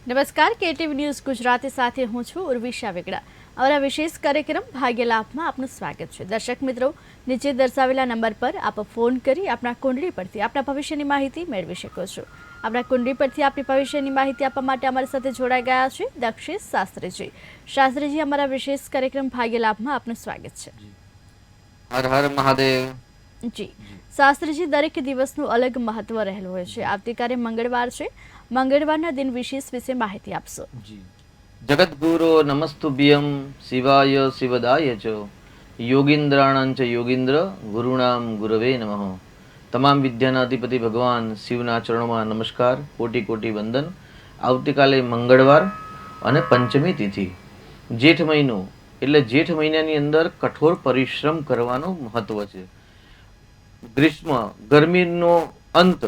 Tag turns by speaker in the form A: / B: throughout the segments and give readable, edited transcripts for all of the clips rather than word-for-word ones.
A: નમસ્કાર, KTV news Gujarati સાથે હું છું ઉર્વિશા વેગડા. અમારા વિશેષ કાર્યક્રમ ભાગ્ય લાભમાં આપનું સ્વાગત છે. દર્શક મિત્રો, નીચે દર્શાવેલા નંબર પર આપ ફોન કરી આપણા કુંડળી પરથી આપણા ભવિષ્યની માહિતી મેળવી શકો છો. આપણા કુંડળી પરથી આપણી ભવિષ્યની માહિતી આપવા માટે અમારી સાથે જોડાઈ ગયા છે દક્ષિશ શાસ્ત્રીજી. શાસ્ત્રીજી, અમારા વિશેષ કાર્યક્રમ ભાગ્ય લાભમાં આપનું સ્વાગત છે.
B: હર હર મહાદેવ.
A: જી શાસ્ત્રીજી, દરેક દિવસનું અલગ મહત્વ રહેલું હોય છે. આવતીકાલે મંગળવાર છે. મંગળવારના દિન વિશે માહિતી આપશો.
B: જગદગુરો નમસ્તુભ્યમ શિવાય શિવદાય ચ યોગીન્દ્રાણાં ચ યોગીન્દ્ર ગુરુણામ ગુરવે નમઃ. તમામ વિદ્યાના અધિપતિ ભગવાન શિવના ચરણોમાં નમસ્કાર, કોટી કોટી વંદન. આવતીકાલે મંગળવાર અને પંચમી તિથિ. જેઠ મહિનો એટલે જેઠ મહિનાની અંદર કઠોર પરિશ્રમ કરવાનું મહત્વ છે. ગ્રીષ્મ ગરમીનો અંત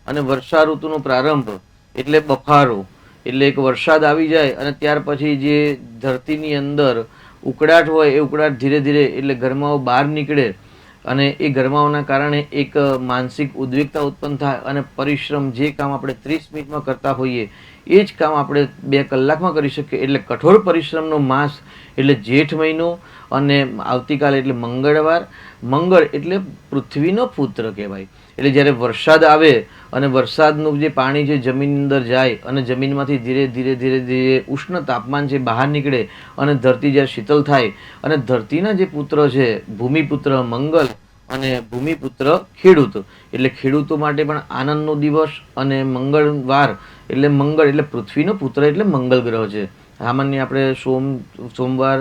B: અને વર્ષા ઋતુનો પ્રારંભ એટલે બફારો, એટલે એક વરસાદ આવી જાય અને ત્યાર પછી જે ધરતીની અંદર ઉકળાટ હોય એ ઉકળાટ ધીરે ધીરે એટલે ગરમાવો બહાર નીકળે અને એ ગરમાવાના કારણે એક માનસિક ઉદ્વેગતા ઉત્પન્ન થાય અને પરિશ્રમ જે કામ આપણે 30 મિનિટમાં કરતા હોઈએ એ જ કામ આપણે 2 કલાકમાં કરી શકીએ. એટલે કઠોર પરિશ્રમનો માસ એટલે જેઠ મહિનો અને આવતીકાલે એટલે મંગળવાર. મંગળ એટલે પૃથ્વીનો પુત્ર કહેવાય. એટલે જ્યારે વરસાદ આવે અને વરસાદનું જે પાણી છે જમીનની અંદર જાય અને જમીનમાંથી ધીરે ધીરે ધીરે ધીરે ઉષ્ણ તાપમાન છે બહાર નીકળે અને ધરતી જ્યારે શીતળ થાય અને ધરતીના જે પુત્ર છે ભૂમિપુત્ર મંગલ અને ભૂમિપુત્ર ખેડૂત, એટલે ખેડૂતો માટે પણ આનંદનો દિવસ. અને મંગળવાર એટલે મંગળ એટલે પૃથ્વીનો પુત્ર એટલે મંગળ ગ્રહ છે. સામાન્ય આપણે સોમવાર,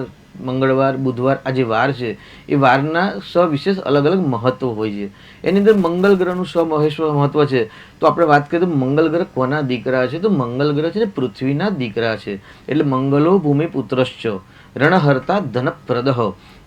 B: મંગળવાર, બુધવાર આ જે વાર છે એ વારના સવિશેષ અલગ અલગ મહત્વ હોય છે. એની અંદર મંગળ ગ્રહનું સમહેશ્વર મહત્વ છે. તો આપણે વાત કરીએ તો મંગળ ગ્રહ કોના દીકરા છે? તો મંગળ ગ્રહ છે ને પૃથ્વીના દીકરા છે. એટલે મંગલો ભૂમિ પુત્રશ્ચ રણહર્તા ધનપ્રદ.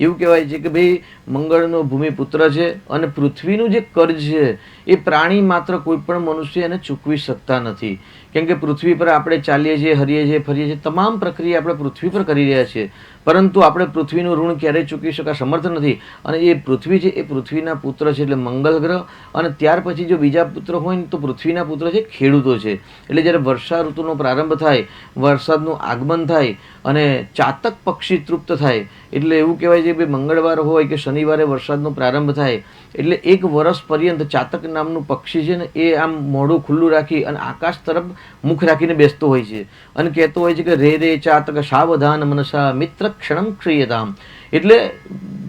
B: એવું કહેવાય છે કે ભાઈ મંગળનો ભૂમિપુત્ર છે અને પૃથ્વીનું જે કર્જ છે એ પ્રાણી માત્ર કોઈ પણ મનુષ્ય એને ચૂકવી શકતા નથી. કેમ કે પૃથ્વી પર આપણે ચાલીએ છીએ, હરીએ છીએ, ફરીએ છીએ, તમામ પ્રક્રિયા આપણે પૃથ્વી પર કરી રહ્યા છીએ, પરંતુ આપણે પૃથ્વીનું ઋણ ક્યારેય ચૂકવી શકવા સમર્થ નથી. અને એ પૃથ્વી છે એ પૃથ્વીના પુત્ર છે એટલે મંગળ ગ્રહ. અને ત્યાર પછી જો બીજા પુત્ર હોય ને તો પૃથ્વીના પુત્ર છે ખેડૂતો છે. એટલે જ્યારે વર્ષા ઋતુનો પ્રારંભ થાય, વરસાદનું આગમન થાય અને ચાતક પક્ષી તૃપ્ત થાય, એટલે એવું કહેવાય છે કે મંગળવાર હોય કે શનિવારે વરસાદનો પ્રારંભ થાય એટલે 1 વર્ષ પર્યંત ચાતક નામનું પક્ષી છે ને એ આમ મોઢું ખુલ્લું રાખી અને આકાશ તરફ મુખ રાખીને બેસતો હોય છે અને કહેતો હોય છે કે રે રે ચાતક સાવધાન મનસા મિત્ર ક્ષણમ ક્ષયતામ. એટલે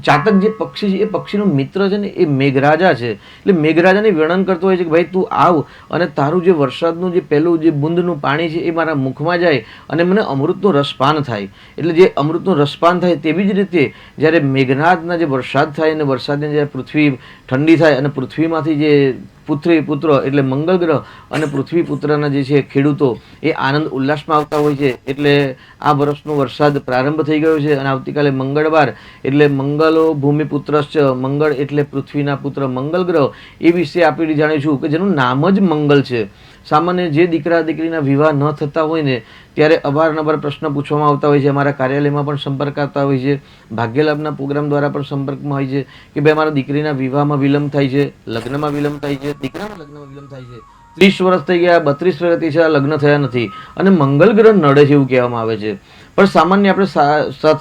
B: ચાતક જે પક્ષી છે એ પક્ષીનો મિત્ર છે ને એ મેઘરાજા છે. એટલે મેઘરાજાને વર્ણન કરતો હોય છે કે ભાઈ તું આવ અને તારું જે વરસાદનું જે પહેલું જે બુંદનું પાણી છે એ મારા મુખમાં જાય અને મને અમૃતનો રસપાન થાય. એટલે જે અમૃતનું રસપાન થાય તેવી જ રીતે જ્યારે મેઘનાદના જે વરસાદ થાય અને વરસાદને જ્યારે પૃથ્વી ઠંડી થાય અને પૃથ્વીમાંથી જે પુત્ર એટલે મંગળ ગ્રહ અને પૃથ્વી પુત્રના જે છે ખેડૂતો એ આનંદ ઉલ્લાસમાં આવતા હોય છે. એટલે આ વર્ષનો વરસાદ પ્રારંભ થઈ ગયો છે અને આવતીકાલે મંગળવાર એટલે મંગલો ભૂમિપુત્રશ્ચ મંગળ એટલે પૃથ્વીના પુત્ર મંગળ ગ્રહ એ વિશે આપણે જાણીશું કે જેનું નામ જ મંગળ છે. સામાન્ય જે દીકરા દીકરીના વિવાહ ન થતા હોય ને ત્યારે અવારનવાર પ્રશ્ન પૂછવામાં આવતા હોય છે. અમારા કાર્યાલયમાં પણ સંપર્ક આવતા હોય છે, ભાગ્યલાભના પ્રોગ્રામ દ્વારા પણ સંપર્કમાં હોય છે કે ભાઈ અમારા દીકરીના વિવાહમાં વિલંબ થાય છે, લગ્નમાં વિલંબ થાય છે, દીકરાના લગ્નમાં વિલંબ થાય છે, 30 વર્ષ થઈ ગયા, 32 વર્ષ થઈ ગયા, લગ્ન થયા નથી અને મંગળ ગ્રહ નડે છે એવું કહેવામાં આવે છે. પણ સામાન્ય આપણે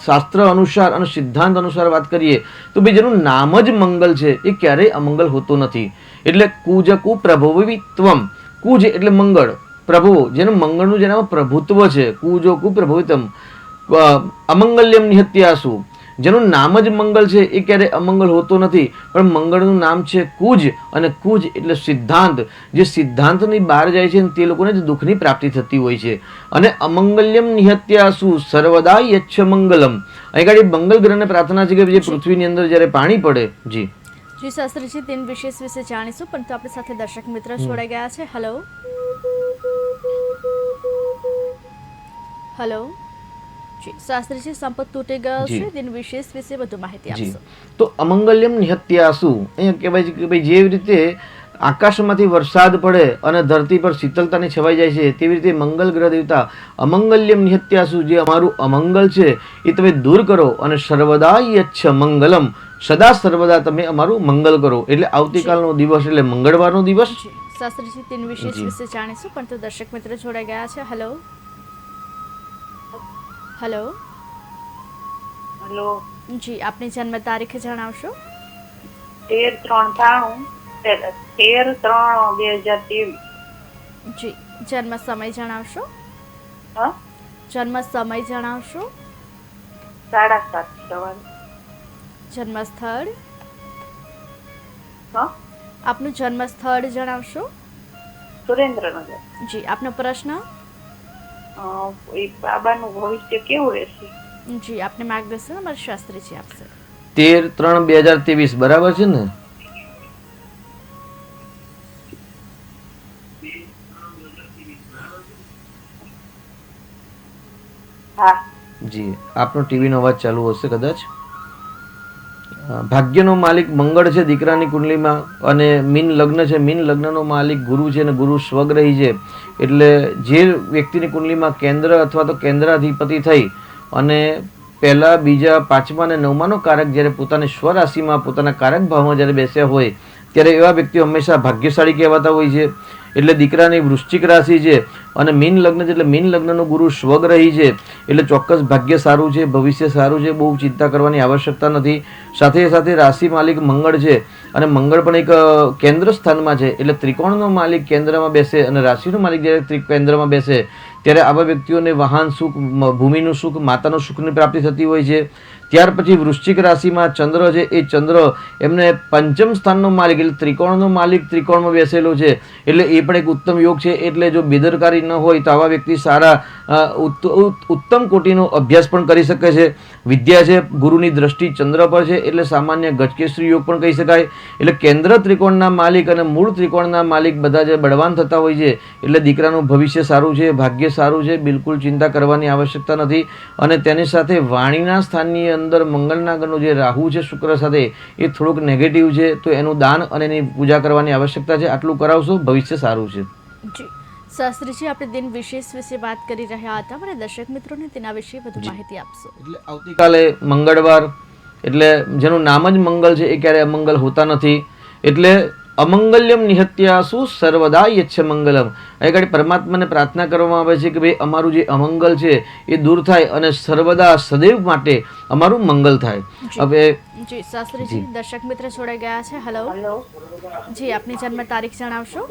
B: શાસ્ત્ર અનુસાર અને સિદ્ધાંત અનુસાર વાત કરીએ તો ભાઈ જેનું નામ જ મંગળ છે એ ક્યારેય અમંગલ હોતો નથી. એટલે કુજકુ પ્રભવિત્વમ. કુજ એટલે મંગળ, પ્રભુ જેનું મંગળનું જેનામાં પ્રભુત્વ છે, કુજો કુ પ્રભુત્વમ અમંગલ્યમ નિહત્યાસુ. જેનું નામ જ મંગળ છે એ ક્યારેય અમંગળ હોતો નથી. પણ મંગળનું નામ છે કુજ અને કુજ એટલે સિદ્ધાંત. જે સિદ્ધાંતની બહાર જાય છે તે લોકોને જ દુઃખની પ્રાપ્તિ થતી હોય છે. અને અમંગલ્યમ નિહત્યાસુ સર્વદા યચ્છ મંગલમ. અહીં ગાડી મંગળ ગ્રહને પ્રાર્થના છે કે જે પૃથ્વીની અંદર જ્યારે પાણી પડે. જી
A: જી શાસ્ત્રીજી, દિન વિશે જાણીશું, પરંતુ આપણી સાથે દર્શક મિત્ર જોડાઈ ગયા છે. Hello hello. જી શાસ્ત્રીજી, સંપર્ક તૂટી ગયો છે. દિન વિશેષ વિશે વધુ માહિતી આપશો.
B: તો અમંગલ્યમ નિહત્યાસુ અહીંયા કહેવાય છે કે ભાઈ જેવી રીતે આકાશમાંથી વરસાદ પડે અને ધરતી પર શીતળતાની છવાઈ જાય છે તેવી રીતે મંગલ ગ્રહ દેવતા અમંગલ્યમ નિહત્યાસુ, જે અમારું અમંગલ છે એ તમે દૂર કરો અને સર્વદા યચ્છ મંગલમ, સદા સર્વદા તમે અમારું મંગલ કરો. એટલે આવતીકાલનો દિવસ એટલે મંગળવારનો દિવસ.
A: શાસ્ત્રીજી, દિન વિશેષ વિશે જાણીશું, પરંતુ દર્શક મિત્ર જોડાઈ ગયા છે. Hello hello.
C: હેલો.
A: જી આપની જન્મ તારીખ જણાવશો?
C: 13/3/2023.
A: જી જન્મ સમય જણાવશો?
C: હા,
A: જન્મ સમય જણાવશો?
C: 7:30 સવારે.
A: જન્મ સ્થળ?
C: હા,
A: આપનું જન્મ સ્થળ જણાવશો?
C: સુરેન્દ્રનગર.
A: જી આપનો પ્રશ્ન?
C: એ બાબાનું ભવિષ્ય કેવું રહેશે?
A: જી આપને માર્ગદર્શન અમારા શાસ્ત્રીજી આપશે.
B: 13/3/2023 બરાબર છે ને?
C: હા.
B: જી આપનો ટીવીનો અવાજ ચાલુ હશે કદાચ. ભાગ્યનો માલિક મંગળ છે દીકરાની કુંડલીમાં, અને મીન લગ્ન છે. મીન લગ્નનો માલિક ગુરુ છે અને ગુરુ સ્વગ્રહી છે. એટલે જે વ્યક્તિની કુંડલીમાં કેન્દ્ર અથવા તો કેન્દ્રાધિપતિ થઈ અને પહેલા, બીજા, પાંચમા અને નવમાનો કારક જ્યારે પોતાની સ્વરાશિમાં પોતાના કારક ભાવમાં જ્યારે બેસ્યા હોય ત્યારે એવા વ્યક્તિઓ હંમેશા ભાગ્યશાળી કહેવાતા હોય છે. એટલે દીકરાની વૃશ્ચિક રાશિ છે અને મીન લગ્ન છે, એટલે મીન લગ્નનો ગુરુ સ્વગ્રહી છે. એટલે ચોક્કસ ભાગ્ય સારું છે, ભવિષ્ય સારું છે, બહુ ચિંતા કરવાની આવશ્યકતા નથી. સાથે સાથે રાશિ માલિક મંગળ છે અને મંગળ પણ એક કેન્દ્ર સ્થાનમાં છે. એટલે ત્રિકોણનો માલિક કેન્દ્રમાં બેસે અને રાશિનો માલિક જ્યારે કેન્દ્રમાં બેસે ત્યારે આવા વ્યક્તિઓને વાહન સુખ, ભૂમિનું સુખ, માતાનું સુખની પ્રાપ્તિ થતી હોય છે. ત્યાર પછી વૃશ્ચિક રાશિમાં ચંદ્ર છે. એ ચંદ્ર એમને પંચમ સ્થાનનો માલિક એટલે ત્રિકોણનો માલિક ત્રિકોણમાં બેસેલો છે. એટલે એ પણ એક ઉત્તમ યોગ છે. એટલે જો બેદરકારી ન હોય તો આવા વ્યક્તિ સારા ઉત્તમ કોટીનો અભ્યાસ પણ કરી શકે છે. વિદ્યા છે, ગુરુની દ્રષ્ટિ ચંદ્ર પર છે એટલે સામાન્ય ગજકેસરી યોગ પણ કહી શકાય. એટલે કેન્દ્ર ત્રિકોણના માલિક અને મૂળ ત્રિકોણના માલિક બધા જે બળવાન થતા હોય છે એટલે દીકરાનું ભવિષ્ય સારું છે, ભાગ્ય સારું છે, બિલકુલ ચિંતા કરવાની આવશ્યકતા નથી. અને તેની સાથે વાણીના સ્થાનની અંદર મંગળના ગ્રહનો જે રાહુ છે શુક્ર સાથે, એ થોડુંક નેગેટિવ છે, તો એનું દાન અને એની પૂજા કરવાની આવશ્યકતા છે. આટલું કરાવશો, ભવિષ્ય સારું છે.
A: જી શાસ્ત્રીજી, આપણે દિન વિશેષ વિશે વાત કરી રહ્યા હતા, મને દર્શક મિત્રોને તેના વિશે વધુ માહિતી આપશો?
B: એટલે આવતીકાલે મંગળવાર, એટલે જેનું નામ જ મંગળ છે એ ક્યારે અમંગલ હોતા નથી. એટલે અમંગલ્યમ નિહત્યાસુ સર્વદા યચ્છ મંગલમ. અહીં આગળ પરમાત્માને પ્રાર્થના કરવામાં આવે છે કે ભાઈ અમારું જે અમંગલ છે એ દૂર થાય અને સર્વદા સદૈવ માટે અમારું મંગલ થાય. હવે
A: જી શાસ્ત્રીજી, દર્શક મિત્ર જોડાઈ ગયા છે. હેલો.
C: હેલો.
A: જી આપની જન્મ તારીખ જણાવશો?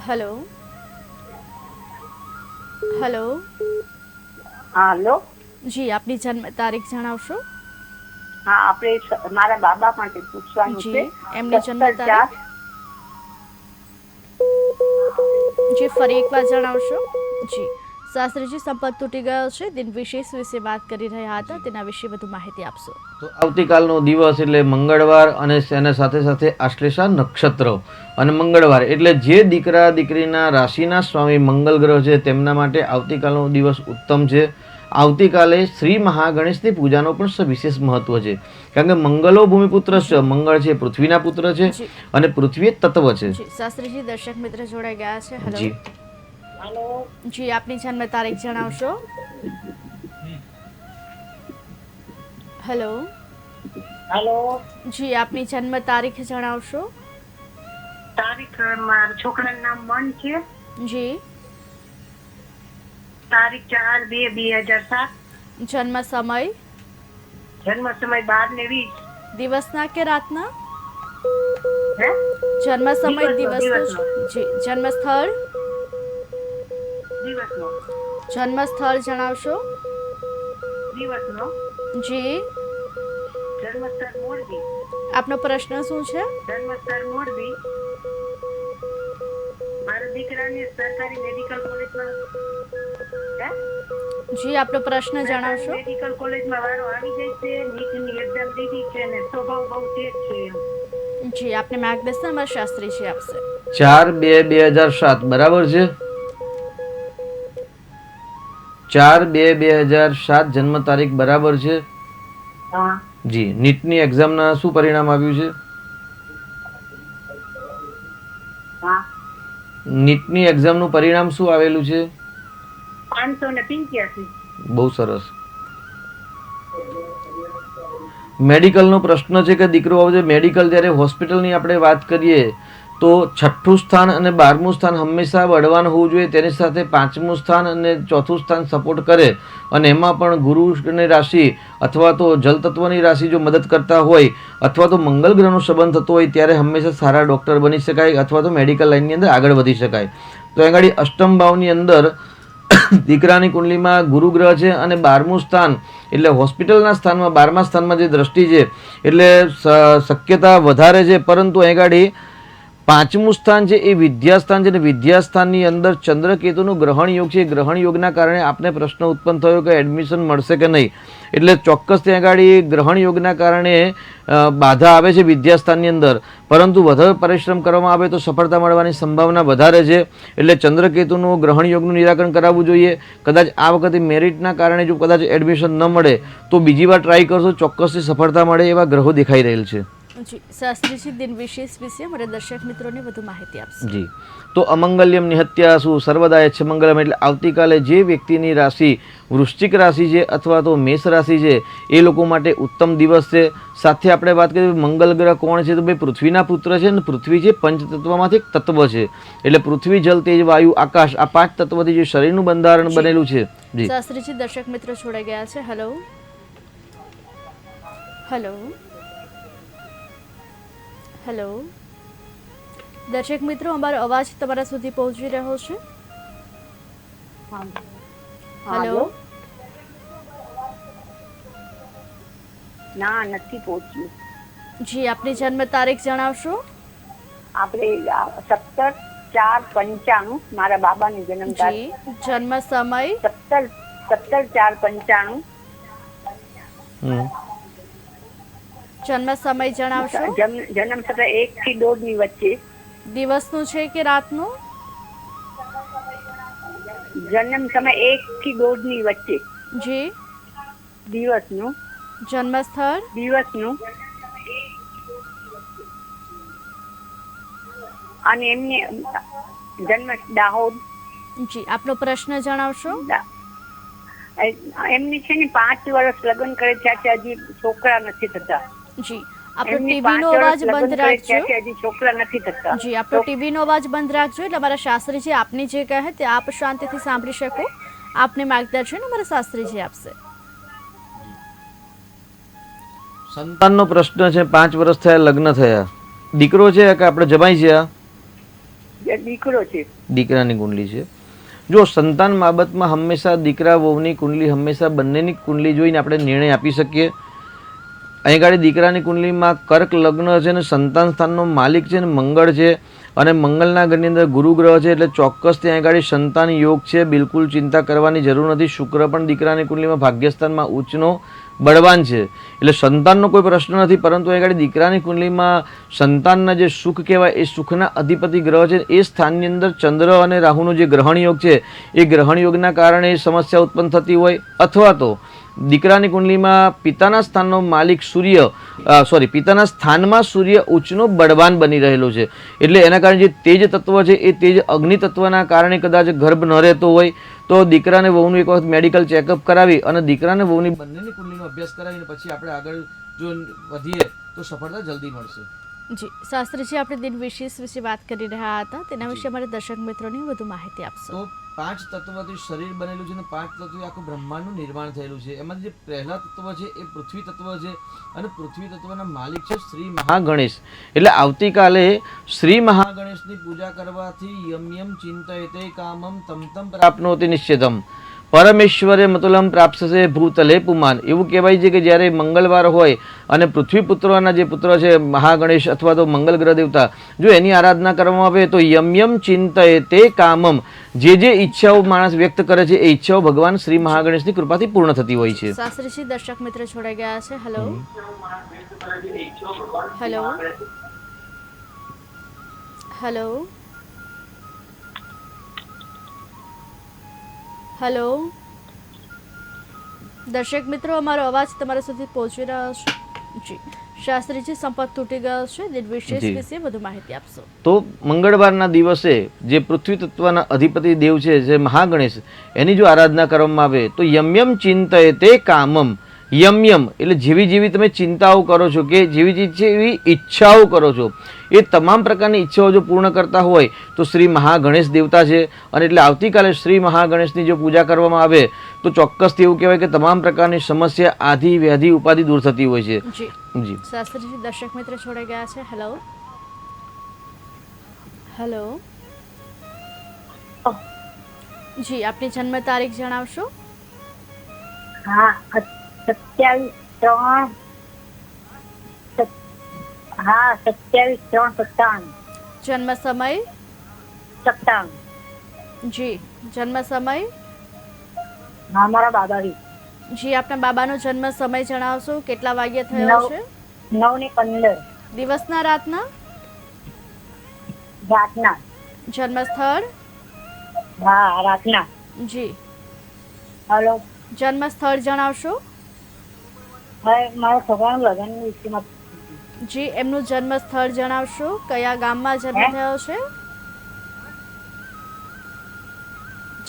A: હેલો. હેલો.
C: હા, હેલો.
A: જી આપની જન્મ તારીખ જણાવશો?
C: હા, આપણે મારા બાબા માટે પૂછવાનું
A: જી,
C: છે.
A: એમની જન્મ તારીખ? જી ફરી એકવાર જણાવશો? જી શાસ્ત્રીજી, સંપર્ક તૂટી ગયો છે. દિન વિશેષ વિશે વાત કરી રહ્યા હતા, તેના વિશે વધુ માહિતી આપશો?
B: તો આવતીકાલનો દિવસ એટલે મંગળવાર અને એના સાથે સાથે આશ્લેષા નક્ષત્ર અને મંગળવાર, એટલે જે દીકરા દીકરીના રાશિના સ્વામી મંગળ ગ્રહ છે તેમના માટે આવતીકાલનો દિવસ ઉત્તમ છે. આવતીકાલે શ્રી મહાગણેશની પૂજાનો પણ વિશેષ મહત્વ છે. કારણ કે મંગલો ભૂમિપુત્ર છે, મંગળ છે પૃથ્વીના પુત્ર છે અને પૃથ્વી એક તત્વ છે.
A: શાસ્ત્રીજી, દર્શક મિત્ર જોડાઈ ગયા છે. હેલો.
B: જી
A: જી આપની જન્મ તારીખ જણાવશો? હેલો.
C: હેલો.
A: જી આપની જન્મ તારીખ જણાવશો?
C: તારીખ મારા છોકરાનું નામ મન છે.
A: જી.
C: તારીખ 4/2/2007.
A: જન્મ સમય?
C: જન્મ સમય 12:20.
A: દિવસના કે રાતના?
C: હે?
A: જન્મ સમય દિવસનો?
C: દિવસનો.
A: જી. જન્મ સ્થળ?
C: દિવસનો.
A: જન્મ સ્થળ જણાવશો?
C: દિવસનો.
A: જી.
C: જન્મસ્થળ મોરબી.
A: આપનો પ્રશ્ન શું છે?
C: જન્મસ્થળ મોરબી. મારા દીકરાને સરકારી મેડિકલ કોલેજમાં
A: જી આપનો પ્રશ્ન જણાવશો?
C: મેડિકલ કોલેજમાં વારો આવી જાય છે. નીટની એક્ઝામ દીધી છે અને સ્વભાવ બહુ તેજ છે.
A: જી આપને માર્ગદર્શન અમારા શાસ્ત્રીજી આપશે.
B: 4/2/2007 બરાબર છે? 4/2/2007 જન્મ તારીખ બરાબર છે?
C: હા.
B: જી. નીટની એક્ઝામના શું પરિણામ આવ્યું છે?
C: હા.
B: નીટની એક્ઝામનું પરિણામ શું આવેલું છે?
C: 585.
B: બહુ સરસ. મેડિકલનો પ્રશ્ન છે કે દીકરો આવશે. મેડિકલ જ્યારે હોસ્પિટલની આપણે વાત કરીએ તો છઠ્ઠું સ્થાન અને 12મું સ્થાન હંમેશા બળવાન હોવું જોઈએ. તેની સાથે 5મું સ્થાન અને 4થું સ્થાન સપોર્ટ કરે અને એમાં પણ ગુરુની રાશિ અથવા તો જલ તત્વની રાશિ જો મદદ કરતા હોય અથવા તો મંગળ ગ્રહનો સંબંધ થતો હોય ત્યારે હંમેશા સારા ડૉક્ટર બની શકાય અથવા તો મેડિકલ લાઇનની અંદર આગળ વધી શકાય. તો આગળ અષ્ટમ ભાવની અંદર દીકરાની કુંડલીમાં ગુરુ ગ્રહ છે અને 12મું સ્થાન એટલે હોસ્પિટલના સ્થાનમાં 12મા સ્થાનમાં જે દ્રષ્ટિ છે એટલે શક્યતા વધારે છે. પરંતુ અહીં 5મું સ્થાન છે એ વિદ્યાસ્થાન છે અને વિદ્યાસ્થાનની અંદર ચંદ્રકેતુનું ગ્રહણ યોગ છે. ગ્રહણ યોગના કારણે આપને પ્રશ્ન ઉત્પન્ન થયો કે એડમિશન મળશે કે નહીં. એટલે ચોક્કસ ત્યાં આગળ ગ્રહણ યોગના કારણે બાધા આવે છે વિદ્યાસ્થાનની અંદર, પરંતુ વધારે પરિશ્રમ કરવામાં આવે તો સફળતા મળવાની સંભાવના વધારે છે. એટલે ચંદ્રકેતુનું ગ્રહણ યોગનું નિરાકરણ કરાવવું જોઈએ. કદાચ આ વખતે મેરિટના કારણે જો કદાચ એડમિશન ન મળે તો બીજી વાર ટ્રાય કરશો, ચોક્કસથી સફળતા મળે એવા ગ્રહો દેખાઈ રહેલ છે.
A: જી શાસ્ત્રીજી દિન વિશેષ વિશે અમારા દર્શક મિત્રોને વધુ માહિતી આપશે.
B: જી તો અમંગલ્યમ નિહત્યાસુ સર્વદા યચ્છ મંગલમ એટલે આવતીકાલે જે વ્યક્તિની રાશિ વૃશ્ચિક રાશિ છે અથવા તો મેષ રાશિ છે એ લોકો માટે ઉત્તમ દિવસ છે. સાથે આપણે વાત કરીએ મંગલ ગ્રહ કોણ છે તો ભાઈ પૃથ્વીના પુત્ર છે અને પૃથ્વી છે પંચતત્વમાંથી એક તત્વ છે. એટલે પૃથ્વી જલ તેજ વાયુ આકાશ આ 5 તત્વથી જે શરીરનું બંધારણ બનેલું છે. જી
A: શાસ્ત્રીજી દર્શક મિત્રો જોડાઈ ગયા છે. હેલો હેલો હેલો દર્શક મિત્રો, અમારો અવાજ તમારા સુધી પહોંચી રહ્યો છે? હેલો
C: ના, નથી પહોંચ્યું.
A: જી આપની જન્મ તારીખ જણાવશો?
C: આપણે 17/4/95 મારા બાબાની જન્મ
A: જી
C: તારીખ.
A: જન્મ સમય
C: 17/4/95.
A: જન્મ સમય જણાવશો?
C: જન્મ સમય 1 થી 1:30 ની વચ્ચે.
A: દિવસનું છે કે રાતનું?
C: જન્મ સમય 1 થી 1:30 ની વચ્ચે.
A: જી
C: દિવસનું.
A: જન્મ સ્થળ?
C: દિવસનું. અને એમને જન્મ દાહોદ.
A: જી આપનો પ્રશ્ન જણાવશો?
C: એમની છે ને 5 વર્ષ લગ્ન કરે છે, હજી છોકરા નથી થતા.
A: જી આપણો
C: એમની
A: ટીવી નો
C: 5
A: અવાજ
C: વર્ષ
A: બંધ
C: લગ્ન કરે
A: રાખજો.
C: છે, હજી છોકરા નથી થતા.
A: જી આપણો ટીવી નો અવાજ બંધ રાખજો એટલે અમારા શાસ્ત્રીજી આપની જે કહે તે આપ શાંતિથી સાંભળી શકો. આપને માર્ગદર્શન અમારા શાસ્ત્રીજી આપશે.
B: સંતાનનો પ્રશ્ન છે. 5 વર્ષ થયા, લગ્ન થયા, દીકરો છે કે આપણે જમાઈ છે?
C: દીકરો છે.
B: દીકરાની કુંડલી છે. જો સંતાન બાબતમાં હંમેશા દીકરા વહુની કુંડલી હંમેશા બંનેની કુંડલી જોઈને આપણે નિર્ણય આપી શકીએ. અહીં ગાડી દીકરાની કુંડલીમાં કર્ક લગ્ન છે અને સંતાન સ્થાનનો માલિક છે ને મંગળ છે અને મંગળના ઘરની અંદર ગુરુ ગ્રહ છે. એટલે ચોક્કસ ત્યાં ગાડી સંતાન યોગ છે, બિલકુલ ચિંતા કરવાની જરૂર નથી. શુક્ર પણ દીકરાની કુંડલીમાં ભાગ્યસ્થાનમાં ઉચ્ચનો બળવાન છે એટલે સંતાનનો કોઈ પ્રશ્ન નથી. પરંતુ અહીં ગાડી દીકરાની કુંડલીમાં સંતાનના જે સુખ કહેવાય એ સુખના અધિપતિ ગ્રહ છે એ સ્થાનની અંદર ચંદ્ર અને રાહુનો જે ગ્રહણ યોગ છે એ ગ્રહણ યોગના કારણે સમસ્યા ઉત્પન્ન થતી હોય અથવા તો દીકરાની કુંડલીમાં પિતાના સ્થાનનો માલિક પિતાના સ્થાનમાં સૂર્ય ઉચ્ચનો બળવાન બની રહેલો છે. એટલે એના કારણે જે તેજ તત્વ છે એ તેજ અગ્નિ તત્વના કારણે કદાચ ગર્ભ ન રહેતો હોય તો દીકરાને વહુનું એક વખત મેડિકલ ચેકઅપ કરાવી અને દીકરાને વહુની બંનેની કુંડલીનો અભ્યાસ કરાવીને પછી આપણે આગળ જો વધીએ તો સફળતા જલ્દી મળશે.
A: જી શાસ્ત્રીજી આપણે દિન વિશેષ વિશે વાત કરી રહ્યા હતા, તેના વિશે અમારા દર્શક મિત્રોને વધુ માહિતી આપશો?
B: તો 5 તત્વથી શરીર બનેલું છે અને 5 તત્વથી આખું બ્રહ્માંડનું નિર્માણ થયેલું છે. એમાં જે પહેલા તત્વ છે એ પૃથ્વી તત્વ છે અને પૃથ્વી તત્વના માલિક છે શ્રી મહાગણેશ. એટલે આવતીકાલે શ્રી મહાગણેશની પૂજા કરવાથી યમ યમ ચિંતયતે કામમ તમ તમ પ્રાપ્નોતિ નિશ્ચિતમ પરમેશ્વરે મતુલમ પ્રાપ્તશે ભૂતલે પુમાન. એવું કહેવાય છે કે જ્યારે મંગળવાર હોય અને પૃથ્વી પુત્રોના જે પુત્ર છે મહાગણેશ અથવા તો મંગલ ગ્રહ દેવતા જો એની આરાધના કરવામાં આવે તો યમ યમ ચિંતયતે કામમ જે ઈચ્છાઓ માણસ વ્યક્ત કરે છે એ ઈચ્છાઓ ભગવાન શ્રી મહાગણેશની કૃપાથી પૂર્ણ થતી હોય છે.
A: શાસ્ત્રીજી દર્શક મિત્ર જોડાઈ ગયા છે. હેલો હેલો હેલો હેલો દર્શક મિત્રો, અમારો અવાજ તમારા સુધી પહોંચી રહ્યો છે? જી શાસ્ત્રીજી સંપર્ક તૂટી ગયો છે, દિન વિશેષ વિશે વધુ માહિતી આપશો?
B: તો મંગળવારના દિવસે જે પૃથ્વી તત્વના અધિપતિ દેવ છે જે મહાગણેશ એની જો આરાધના કરવામાં આવે તો યમ યમ ચિંતયતે કામમ યમ યમ એટલે જેવી જેવી તમે ચિંતાઓ કરો છો કે જેવી જેવી ઈચ્છાઓ કરો છો એ તમામ પ્રકારની ઈચ્છાઓ જો પૂર્ણ કરતા હોય તો શ્રી મહાગણેશ દેવતા છે. અને એટલે આવતીકાલે શ્રી મહાગણેશની જો પૂજા કરવામાં આવે તો ચોક્કસથી એવું કહેવાય કે તમામ પ્રકારની સમસ્યા આધિ વ્યાધિ ઉપાધિ દૂર થતી હોય છે.
A: જી
B: જી
A: શાસ્ત્રીજી દર્શક મિત્ર જોડાઈ ગયા છે. હેલો હેલો જી આપની જન્મ તારીખ જણાવશો?
C: હા 27/3 હા 27/3/97
A: જન્મ સમય?
C: 97
A: જી જન્મ સમય?
C: હા મારા બાબાજી
A: જી આપના બાબાનો જન્મ સમય જણાવશો? કેટલા વાગ્યે થયો છે?
C: 9:15
A: દિવસના રાતના?
C: રાતના.
A: જન્મ સ્થળ?
C: હા રાતના.
A: જી
C: હલો
A: જન્મ સ્થળ જણાવશો?
C: હવે મારા છોકરાનું લગ્નની વિષયમાં
A: જી એમનું જન્મ સ્થળ જણાવશો? કયા ગામમાં જન્મ થયો છે?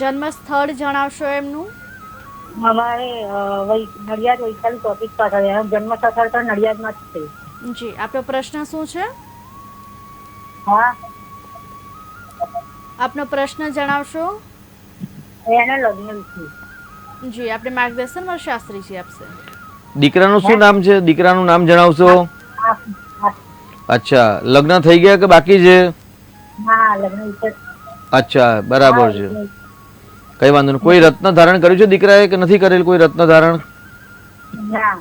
A: જન્મ સ્થળ જણાવશો એમનું?
C: અમારે નડિયાદ વૈશાલી ટોપિક પાછળ જન્મ સ્થળ તો નડિયાદમાં જ છે.
A: જી આપનો પ્રશ્ન શું છે?
C: હા
A: આપનો પ્રશ્ન જણાવશો?
C: એના લગ્ન વિશે.
A: જી આપણે માર્ગદર્શન મારા શાસ્ત્રીજી આપશે.
B: દીકરાનું શું નામ છે? દીકરાનું નામ જણાવશો? અચ્છા લગ્ન થઈ ગયા કે બાકી છે?
C: હા લગ્ન વિશે.
B: અચ્છા બરાબર છે, કઈ વાંધો નહીં. કોઈ રત્ન ધારણ કર્યું છે દીકરાએ કે નથી કરેલ? કોઈ રત્ન ધારણ
C: ના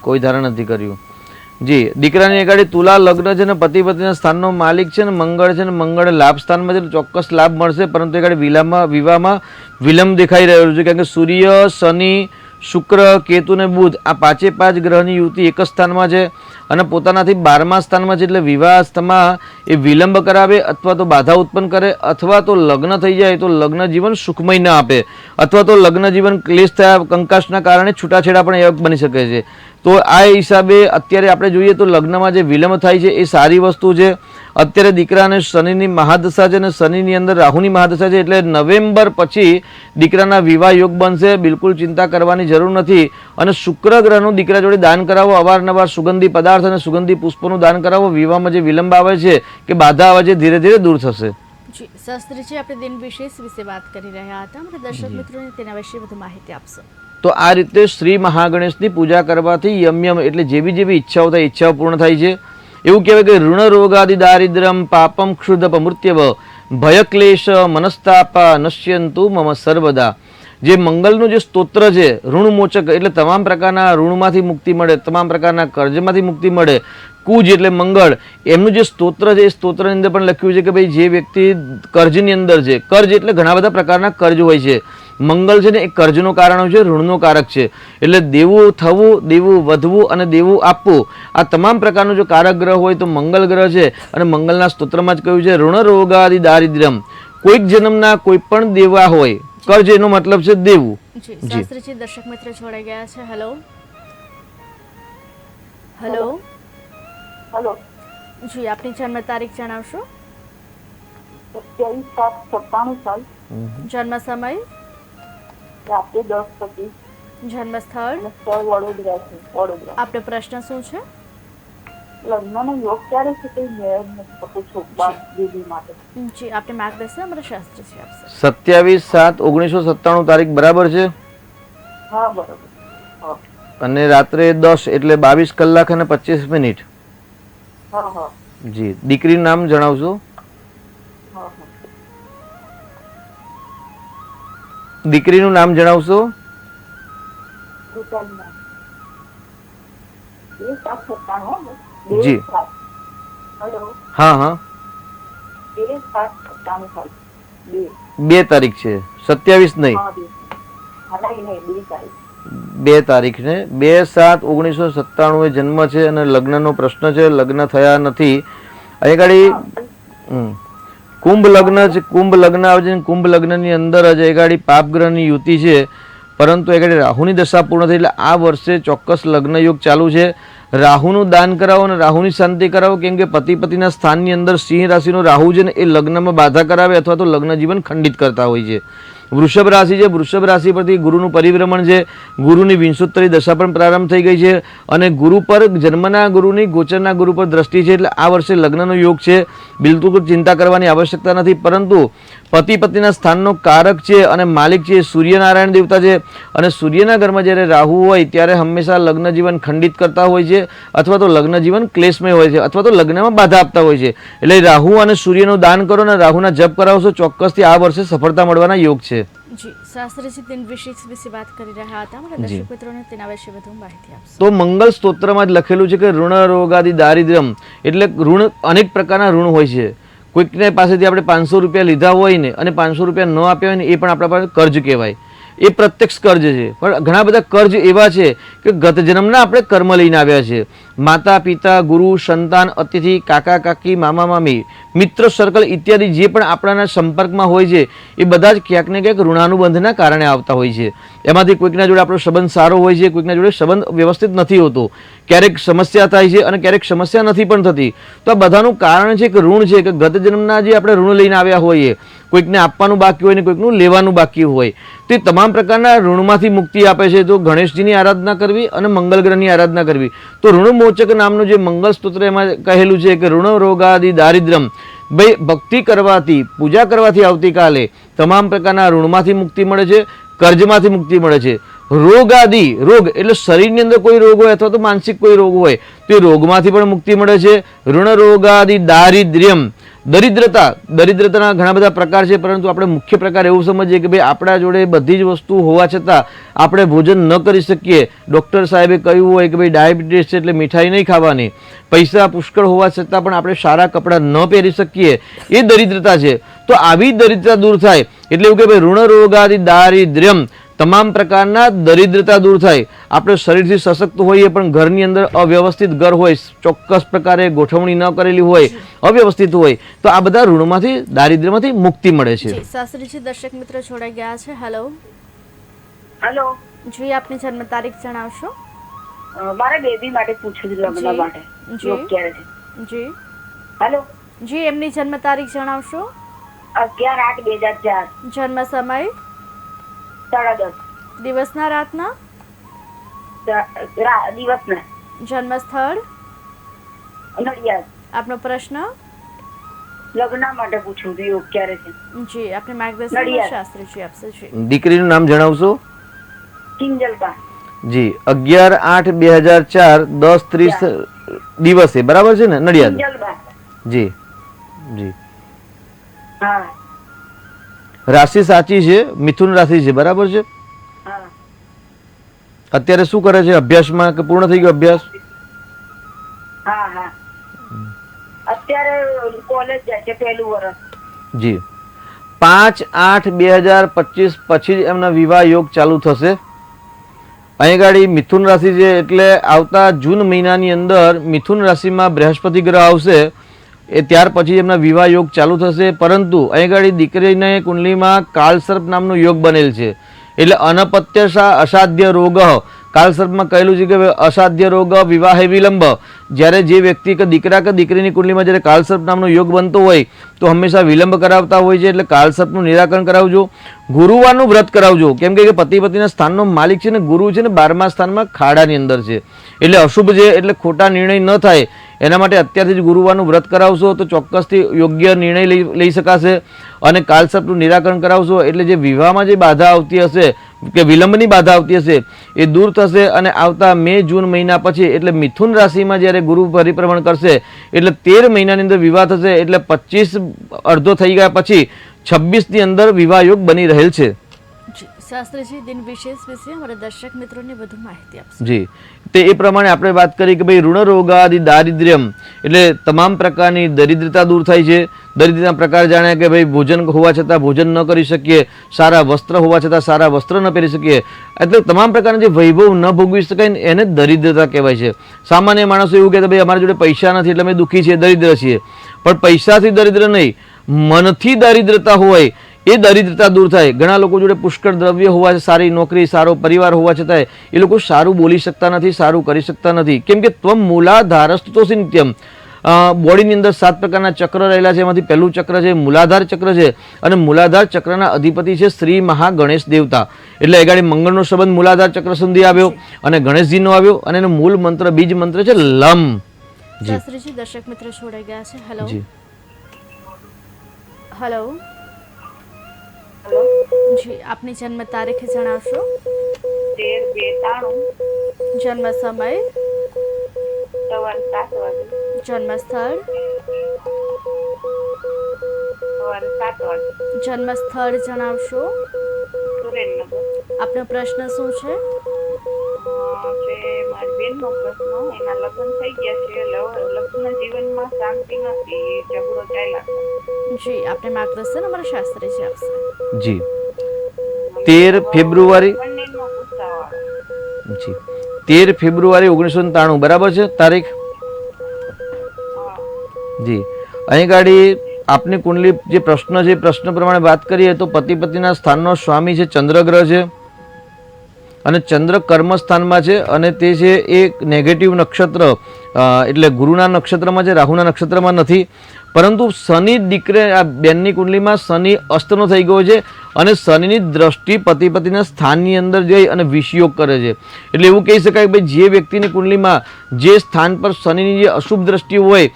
B: કોઈ ધારણ નથી કર્યું. જી દીકરાની આગળ તુલા લગ્ન છે ને પતિ પત્નીના સ્થાનનો માલિક છે ને મંગળ છે ને મંગળ લાભ સ્થાનમાં છે, ચોક્કસ લાભ મળશે. પરંતુ આગળ વિવાહમાં વિલંબ દેખાઈ રહ્યો છે, કારણ કે સૂર્ય શનિ શુક્ર કેતુ ને બુધ આ પાંચે પાંચ ગ્રહની યુતિ એક જ સ્થાનમાં છે અને પોતાનાથી 12મા સ્થાનમાં છે. એટલે વિવાહમાં એ વિલંબ કરાવે અથવા તો બાધા ઉત્પન્ન કરે અથવા તો લગ્ન થઈ જાય તો લગ્ન જીવન સુખમય ન આપે અથવા તો લગ્ન જીવન ક્લેશ થયા કંકાશના કારણે છૂટાછેડા પણ યોગ બની શકે છે. તો આ હિસાબે અત્યારે આપણે જોઈએ તો લગ્નમાં જે વિલંબ થાય છે એ સારી વસ્તુ છે. અત્યારે દીકરાને શનિની મહાદશા છે અને શનિની અંદર રાહુની મહાદશા છે, એટલે નવેમ્બર પછી દીકરાના વિવાહ યોગ બનશે. બિલકુલ ચિંતા કરવાની જરૂર નથી. અને શુક્ર ગ્રહનું દીકરા જોડે દાન કરાવો, અવારનવાર સુગંધી પદાર્થ અને સુગંધી પુષ્પોનું દાન કરાવો. વિવાહમાં જે વિલંબ આવે છે કે બાધા આવે છે ધીરે ધીરે દૂર થશે.
A: જી શાસ્ત્રીજી આપણે દિન વિશેષ વિશે વાત કરી રહ્યા હતા. અમારા દર્શક મિત્રોને તેના વિશે વધુ માહિતી આપશો.
B: તો આ રીતે શ્રી મહાગણેશની પૂજા કરવાથી યમ એટલે જેવી જેવી ઈચ્છાઓ થાય ઈચ્છાઓ પૂર્ણ થાય છે. એવું કહેવાય કે ઋણ રોગાદિ દારિદ્ર્યમ પાપમ ક્ષુદ્ધ મૃત્યવ ભય ક્લેશ મનસ્તાપા નશ્યંતુ મમ સર્વદા. જે મંગલનું જે સ્તોત્ર છે ઋણમોચક એટલે તમામ પ્રકારના ઋણમાંથી મુક્તિ મળે, તમામ પ્રકારના કર્જમાંથી મુક્તિ મળે. કુજ એટલે મંગળ, એમનું જે સ્તોત્ર છે એ સ્તોત્રની અંદર પણ લખ્યું છે કે ભાઈ જે વ્યક્તિ કર્જની અંદર છે, કર્જ એટલે ઘણા બધા પ્રકારના કર્જ હોય છે. મંગળ છે ને એ કર્જનું કારણ હોય છે, ઋણનું કારક છે. એટલે દેવું થવું, દેવું વધવું અને દેવું આપવું આ તમામ પ્રકારનું જો કારક ગ્રહ હોય તો મંગળ ગ્રહ છે. અને મંગળના સ્તોત્રમાં જ કહ્યું છે ઋણ રોગાદિ દારિદ્ર્યમ. કોઈક જન્મના કોઈ પણ દેવા હોય, કર્જ એનો મતલબ છે દેવું.
A: જી શાસ્ત્રીજી દર્શક મિત્ર જોડાઈ ગયા છે. હેલો હેલો
C: હલો
A: જી આપની જન્મ તારીખ જણાવશો?
C: 27/7/97
A: જન્મ સમય?
C: રાત્રે 10:25
A: જન્મ સ્થળ?
C: સ્થળ વડોદરા છે. વડોદરા.
A: આપનો પ્રશ્ન શું છે?
C: લગ્નનો યોગ ક્યારે છે તે મેળ નથી થતો છોકરા દીદી માટે.
A: જી આપણે માર્ગદર્શન અમારા શાસ્ત્રીજી આપશે.
B: 27/7/1997 તારીખ બરાબર છે.
C: હા બરોબર. હા
B: અને રાત્રે 10 એટલે 22 કલાક અને 25 મિનિટ.
C: હા હા
B: જી દીકરીનું નામ જણાવશો?
C: હા હા
B: દીકરીનું નામ જણાવશો?
C: દુકાનના 2/7/97
B: જી.
C: હલો
B: હા હા
C: 2/7/97
B: 2 તારીખ છે, 27 નહીં.
C: હા નહીં 2 તારીખ.
B: 2 તારીખને 2/7/1997 એ જન્મ છે અને લગ્નનો પ્રશ્ન છે. લગ્ન થયા નથી. અહીં ગાડી કુંભ લગ્ન છે, કુંભ લગ્ન આવે છે. કુંભ લગ્નની અંદર જ એ ગાડી પાપ ગ્રહની યુતિ છે, પરંતુ એ ગાડી રાહુની દશા પૂર્ણ થઈ એટલે આ વર્ષે ચોક્કસ લગ્ન યોગ ચાલુ છે. રાહુનું દાન કરાવો અને રાહુની શાંતિ કરાવો, કેમ કે પતિ પતિના સ્થાનની અંદર સિંહ રાશિનો રાહુ છે ને એ લગ્નમાં બાધા કરાવે અથવા તો લગ્ન જીવન ખંડિત કરતા હોય છે. વૃષભ રાશિ છે, વૃષભ રાશિ પરથી ગુરુનું પરિભ્રમણ છે, ગુરુની વિંશોત્તરી દશા પણ પ્રારંભ થઈ ગઈ છે અને ગુરુ પર જન્મના ગુરુની ગોચરના ગુરુ પર દ્રષ્ટિ છે, એટલે આ વર્ષે લગ્નનો યોગ છે. બિલકુલ ચિંતા કરવાની આવશ્યકતા નથી, પરંતુ પતિ પત્નીના સ્થાનનો કારક છે અને માલિક છે સૂર્યનારાયણ દેવતા છે, અને સૂર્યના ઘરમાં જ્યારે રાહુ હોય ત્યારે હંમેશા લગ્ન જીવન ખંડિત કરતા હોય છે, અથવા તો લગ્ન જીવન ક્લેશમય હોય છે, અથવા તો લગ્નમાં બાધા આપતા હોય છે. એટલે રાહુ અને સૂર્યનું દાન કરો અને રાહુના જપ કરાવશો, ચોક્કસથી આ વર્ષે સફળતા મળવાના યોગ છે.
A: જી શાસ્ત્રીજી દિન વિશે વાત કરી રહ્યા હતા, મારા દર્શક મિત્રોને તેના વિશે વધુ માહિતી આપશો.
B: તો મંગળ સ્તોત્રમાં જ લખેલું છે કે ઋણ રોગાદિ દારિદ્ર્યમ, એટલે ઋણ અનેક પ્રકારના ઋણ હોય છે. કોઈકને પાસેથી આપણે 500 રૂપિયા લીધા હોય ને અને 500 રૂપિયા ન આપ્યા હોય ને એ પણ આપણા પાસે કર્જ કહેવાય. એ પ્રત્યક્ષ કર્જ છે. પણ ઘણા બધા કર્જ એવા છે કે ગત જન્મના આપણે કર્મ લઈને આવ્યા છે. માતા પિતા, ગુરુ, સંતાન, અતિથિ, કાકા કાકી, મામા મામી, મિત્ર સર્કલ ઇત્યાદિ જે પણ આપણાના સંપર્કમાં હોય છે એ બધા જ ક્યાંક ને ક્યાંક ઋણાનુબંધના કારણે આવતા હોય છે. એમાંથી કોઈકના જોડે આપણો સંબંધ સારો હોય છે, કોઈકના જોડે સંબંધ વ્યવસ્થિત નથી હોતો, ક્યારેક સમસ્યા થાય છે અને ક્યારેક સમસ્યા નથી પણ થતી. તો આ બધાનું કારણ છે કે ઋણ છે, કે ગત જન્મના જે આપણે ઋણ લઈને આવ્યા હોઈએ, કોઈકને આપવાનું બાકી હોય ને કોઈકનું લેવાનું બાકી હોય, તે તમામ પ્રકારના ઋણમાંથી મુક્તિ આપે છે. તો ગણેશજીની આરાધના કરવી અને મંગળ ગ્રહની આરાધના કરવી. તો ઋણમોચક નામનું જે મંગળ સ્તોત્ર એમાં કહેલું છે કે ઋણ રોગાદિ દારિદ્ર્યમ, ભાઈ ભક્તિ કરવાથી, પૂજા કરવાથી આવતીકાલે તમામ પ્રકારના ઋણમાંથી મુક્તિ મળે છે, કર્જમાંથી મુક્તિ મળે છે. રોગાદિ, રોગ એટલે શરીરની અંદર કોઈ રોગ હોય અથવા તો માનસિક કોઈ રોગ હોય તો એ રોગમાંથી પણ મુક્તિ મળે છે. ઋણ રોગાદિ દારિદ્ર્યમ, દરિદ્રતા, દરિદ્રતાના ઘણા બધા પ્રકાર છે, પરંતુ આપણે મુખ્ય પ્રકાર એવું સમજીએ કે ભાઈ આપણા જોડે બધી જ વસ્તુ હોવા છતાં આપણે ભોજન ન કરી શકીએ. ડૉક્ટર સાહેબે કહ્યું હોય કે ભાઈ ડાયાબિટીસ છે એટલે મીઠાઈ નહીં ખાવાની, પૈસા પુષ્કળ હોવા છતાં પણ આપણે સારા કપડાં ન પહેરી શકીએ, એ દરિદ્રતા છે. તો આવી દરિદ્રતા દૂર થાય એટલે એવું કે ભાઈ ઋણ રોગાદિ દારિદ્ર્યમ, તમામ પ્રકારના દરિદ્રતા દૂર થાય. આપણે શરીરથી સશક્ત હોઈએ પણ ઘરની અંદર અવ્યવસ્થિત ઘર હોય, ચોક્કસ પ્રકારે ગોઠવણી ન કરેલી હોય, અવ્યવસ્થિત હોય, તો આ બધા ઋણમાંથી, દારિદ્ર્યમાંથી મુક્તિ મળે છે.
A: શાસ્ત્રીજી દર્શક મિત્ર જોડાઈ ગયા છે. હેલો
C: હેલો
A: જી, આપની જન્મ તારીખ જણાવશો?
C: મારે બેબી માટે પૂછ્યું હતું, લગ્ન માટે. યોગ ક્યારે છે?
A: જી
C: હેલો
A: જી, એમની જન્મ તારીખ જણાવશો?
C: 11/8/2004.
A: જન્મ સમય?
C: 10:30
A: દિવસના રાતના?
C: દિવસના.
A: જન્મ સ્થળ?
C: નડિયાદ.
A: આપનો પ્રશ્ન?
C: લગ્ન માટે પૂછ્યું હતું, યોગ ક્યારે છે?
A: જી, આપને માર્ગદર્શન શાસ્ત્રીજી આપશે. જી,
B: દીકરીનું નામ જણાવશો?
C: કિંજલબા.
B: જી, 11/8/2004 10:30 દિવસે, બરાબર છે ને? નડિયાદ.
C: કિંજલબા.
B: જી જી.
C: હા
B: રાશિ સાચી છે, મિથુન રાશિ છે, બરાબર છે?
C: હા.
B: અત્યારે શું કરે છે અભ્યાસમાં, કે પૂર્ણ થઈ ગયો અભ્યાસ?
C: હા હા, અત્યારે કોલેજ જાય છે, પહેલું વર્ષ.
B: જી. 5/8/2025 પછી જ એમના વિવાહ યોગ ચાલુ થશે. અહીં ગાડી મિથુન રાશિ છે એટલે આવતા જૂન મહિનાની અંદર મિથુન રાશિમાં બૃહસ્પતિ ગ્રહ આવશે, એ ત્યાર પછી એમના વિવાહ યોગ ચાલુ થશે. પરંતુ અહીં ગાડી દીકરીને કુંડલીમાં કાળસર્પ નામનો યોગ બનેલ છે, એટલે અનપત્ય અસાધ્ય રોગ, કાળસર્પમાં કહેલું છે કે અસાધ્ય રોગ વિવાહે વિલંબ. જ્યારે જે વ્યક્તિ કે દીકરા કે દીકરીની કુંડલીમાં જ્યારે કાળસર્પ નામનો યોગ બનતો હોય તો હંમેશા વિલંબ કરાવતા હોય છે, એટલે કાળસર્પનું નિરાકરણ કરાવજો. ગુરુવારનું વ્રત કરાવજો, કેમ કે પતિ પતિના સ્થાનનો માલિક છે ને ગુરુ છે ને 12મા સ્થાનમાં ખાડાની અંદર છે, એટલે અશુભ છે, એટલે ખોટા નિર્ણય ન થાય એના માટે અત્યારથી જ ગુરુવારનું વ્રત કરાવશો તો ચોક્કસથી યોગ્ય નિર્ણય લઈ શકાશે. અને કાળસર્પનું નિરાકરણ કરાવશો એટલે જે વિવાહમાં જે બાધા આવતી હશે કે વિલંબની બાધા આવતી હશે એ દૂર થશે. અને આવતા મે જૂન મહિના પછી એટલે મિથુન રાશિમાં જ્યારે ગુરુ પરિભ્રમણ કરશે એટલે 13 મહિનાની અંદર વિવાહ થશે, એટલે 25 અડધો થઈ ગયા પછી 26 ની અંદર વિવાહ યોગ બની રહેલ છે.
A: શાસ્ત્રીજી દિન વિશેષ વિશે અમારા દર્શક મિત્રોને વધુ માહિતી આપશે.
B: જી, તે એ પ્રમાણે આપણે વાત કરી કે ભાઈ ઋણ રોગાદિ દારિદ્ર્યમ એટલે તમામ પ્રકારની દરિદ્રતા દૂર થાય છે. દરિદ્રતાના પ્રકાર જાણે કે ભાઈ ભોજન હોવા છતાં ભોજન ન કરી શકીએ, સારા વસ્ત્ર હોવા છતાં સારા વસ્ત્ર ન પહેરી શકીએ, એટલે તમામ પ્રકારના જે વૈભવ ન ભોગવી શકાય એને દરિદ્રતા કહેવાય છે. સામાન્ય માણસો એવું કહેતા ભાઈ અમારા જોડે પૈસા નથી એટલે અમે દુઃખી છીએ, દરિદ્ર છીએ. પણ પૈસાથી દરિદ્ર નહીં, મનથી દરિદ્રતા હોય એ દરિદ્રતા દૂર થાય. ઘણા લોકો જોડે પુષ્કળ દ્રવ્ય હોવા, સારી નોકરી, સારો પરિવાર હોવા છતાંય એ લોકો સારું બોલી શકતા નથી, સારું કરી શકતા નથી, કેમ કે ત્વમ મૂલાધારસ્તોષી નિત્યમ, બોડીની અંદર 7 પ્રકારના ચક્ર રહેલા છે. એમાંથી પહેલું ચક્ર છે મૂલાધાર ચક્ર છે અને મૂલાધાર ચક્રના અધિપતિ છે શ્રી મહાગણેશ દેવતા. એટલે એ ગાડી મંગળનો સંબંધ મૂલાધાર ચક્ર સુધી આવ્યો અને ગણેશજીનો આવ્યો અને એનો મૂળ મંત્ર બીજ મંત્ર છે લમ.
A: શાસ્ત્રીજી દર્શક મિત્ર જોડાઈ ગયા છે. હેલો
B: જી
A: હેલો જી આપની જન્મ તારીખ જણાવશો?
C: 13/2/93
A: જન્મ સમય,
C: સવારે 7 વાગે.
A: જન્મ સ્થળ,
C: સવારે 7 વાગે.
A: જન્મ સ્થળ જણાવશો?
C: સુરેન્દ્રનગર.
A: આપનો પ્રશ્ન શું છે?
C: છે મારી બેનનો પ્રશ્ન. એના લગ્ન થઈ ગયા છે. લગ્ન જીવનમાં શાંતિ નથી, ઝઘડો ચાલ્યા કરે.
A: જી આપને માર્ગદર્શન અમારા શાસ્ત્રીજી આપશે.
B: જી 13 ફેબ્રુઆરી
C: બંનેનો ગુસ્સા વાળો.
B: જી 13 ફેબ્રુઆરી 1993 બરાબર છે તારીખ? જી અહીં ગાડી આપની કુંડલી જે પ્રશ્ન છે એ પ્રશ્ન પ્રમાણે વાત કરીએ તો પતિ પત્નીના સ્થાનનો સ્વામી છે ચંદ્રગ્રહ છે અને ચંદ્ર કર્મ સ્થાનમાં છે અને તે છે એક નેગેટિવ નક્ષત્ર એટલે ગુરુના નક્ષત્રમાં છે, રાહુના નક્ષત્રમાં નથી. પરંતુ શનિ દીકરે આ બેનની કુંડલીમાં શનિ અસ્તનો થઈ ગયો છે અને શનિની દ્રષ્ટિ પતિ પતિના સ્થાનની અંદર જઈ અને વિષયોગ કરે છે. એટલે એવું કહી શકાય કે ભાઈ જે વ્યક્તિની કુંડલીમાં જે સ્થાન પર શનિની જે અશુભ દ્રષ્ટિ હોય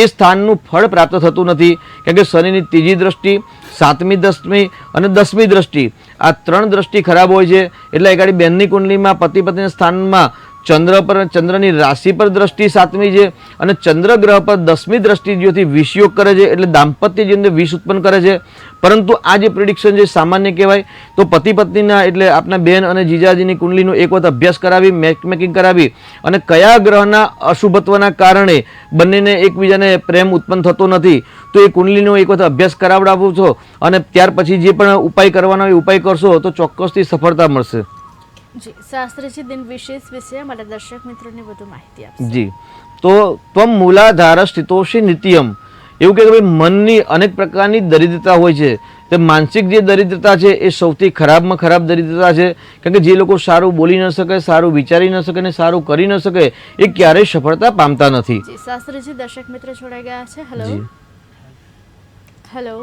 B: એ સ્થાનનું ફળ પ્રાપ્ત થતું નથી. કેમ કે શનિની ત્રીજી દ્રષ્ટિ, 7મી દસમી અને 10મી દ્રષ્ટિ આ 3 દ્રષ્ટિ ખરાબ હોય છે. એટલે એ ગાડી બેનની કુંડલીમાં પતિ પત્નીના સ્થાનમાં ચંદ્ર પર ચંદ્રની રાશિ પર દ્રષ્ટિ 7મી છે અને ચંદ્રગ્રહ પર 10મી દ્રષ્ટિ જ્યોતિ વિષયોગ કરે છે એટલે દાંપત્ય જીવનને વિષ ઉત્પન્ન કરે છે. પરંતુ આ જે પ્રિડિક્શન છે સામાન્ય કહેવાય. તો પતિ પત્નીના એટલે આપના બેન અને જીજાજીની કુંડલીનો એક વખત અભ્યાસ કરાવી, મેચમેકિંગ કરાવી અને કયા ગ્રહના અશુભત્વના કારણે બંનેને એકબીજાને પ્રેમ ઉત્પન્ન થતો નથી તો એ કુંડલીનો એક વખત અભ્યાસ કરાવડાવો છો અને ત્યાર પછી જે પણ ઉપાય કરવાનો હોય ઉપાય કરશો તો ચોક્કસથી સફળતા મળશે.
A: જી શાસ્ત્રીજી દિન વિશેષ વિશે અમારા દર્શક મિત્રોને વધુ માહિતી આપશે.
B: જી તો ત્વમ મૂલાધાર સ્થિતોષી નિત્યમ એવું કે ભાઈ મનની અનેક પ્રકારની દરિદ્રતા હોય છે. તે માનસિક જે દરિદ્રતા છે એ સૌથી ખરાબમાં ખરાબ દરિદ્રતા છે. કારણ કે જે લોકો સારું બોલી ન શકે, સારું વિચારી ન શકે ને સારું કરી ન શકે એ ક્યારેય સફળતા પામતા નથી.
A: જી શાસ્ત્રીજી દર્શક મિત્ર જોડાઈ ગયા છે. હેલો હેલો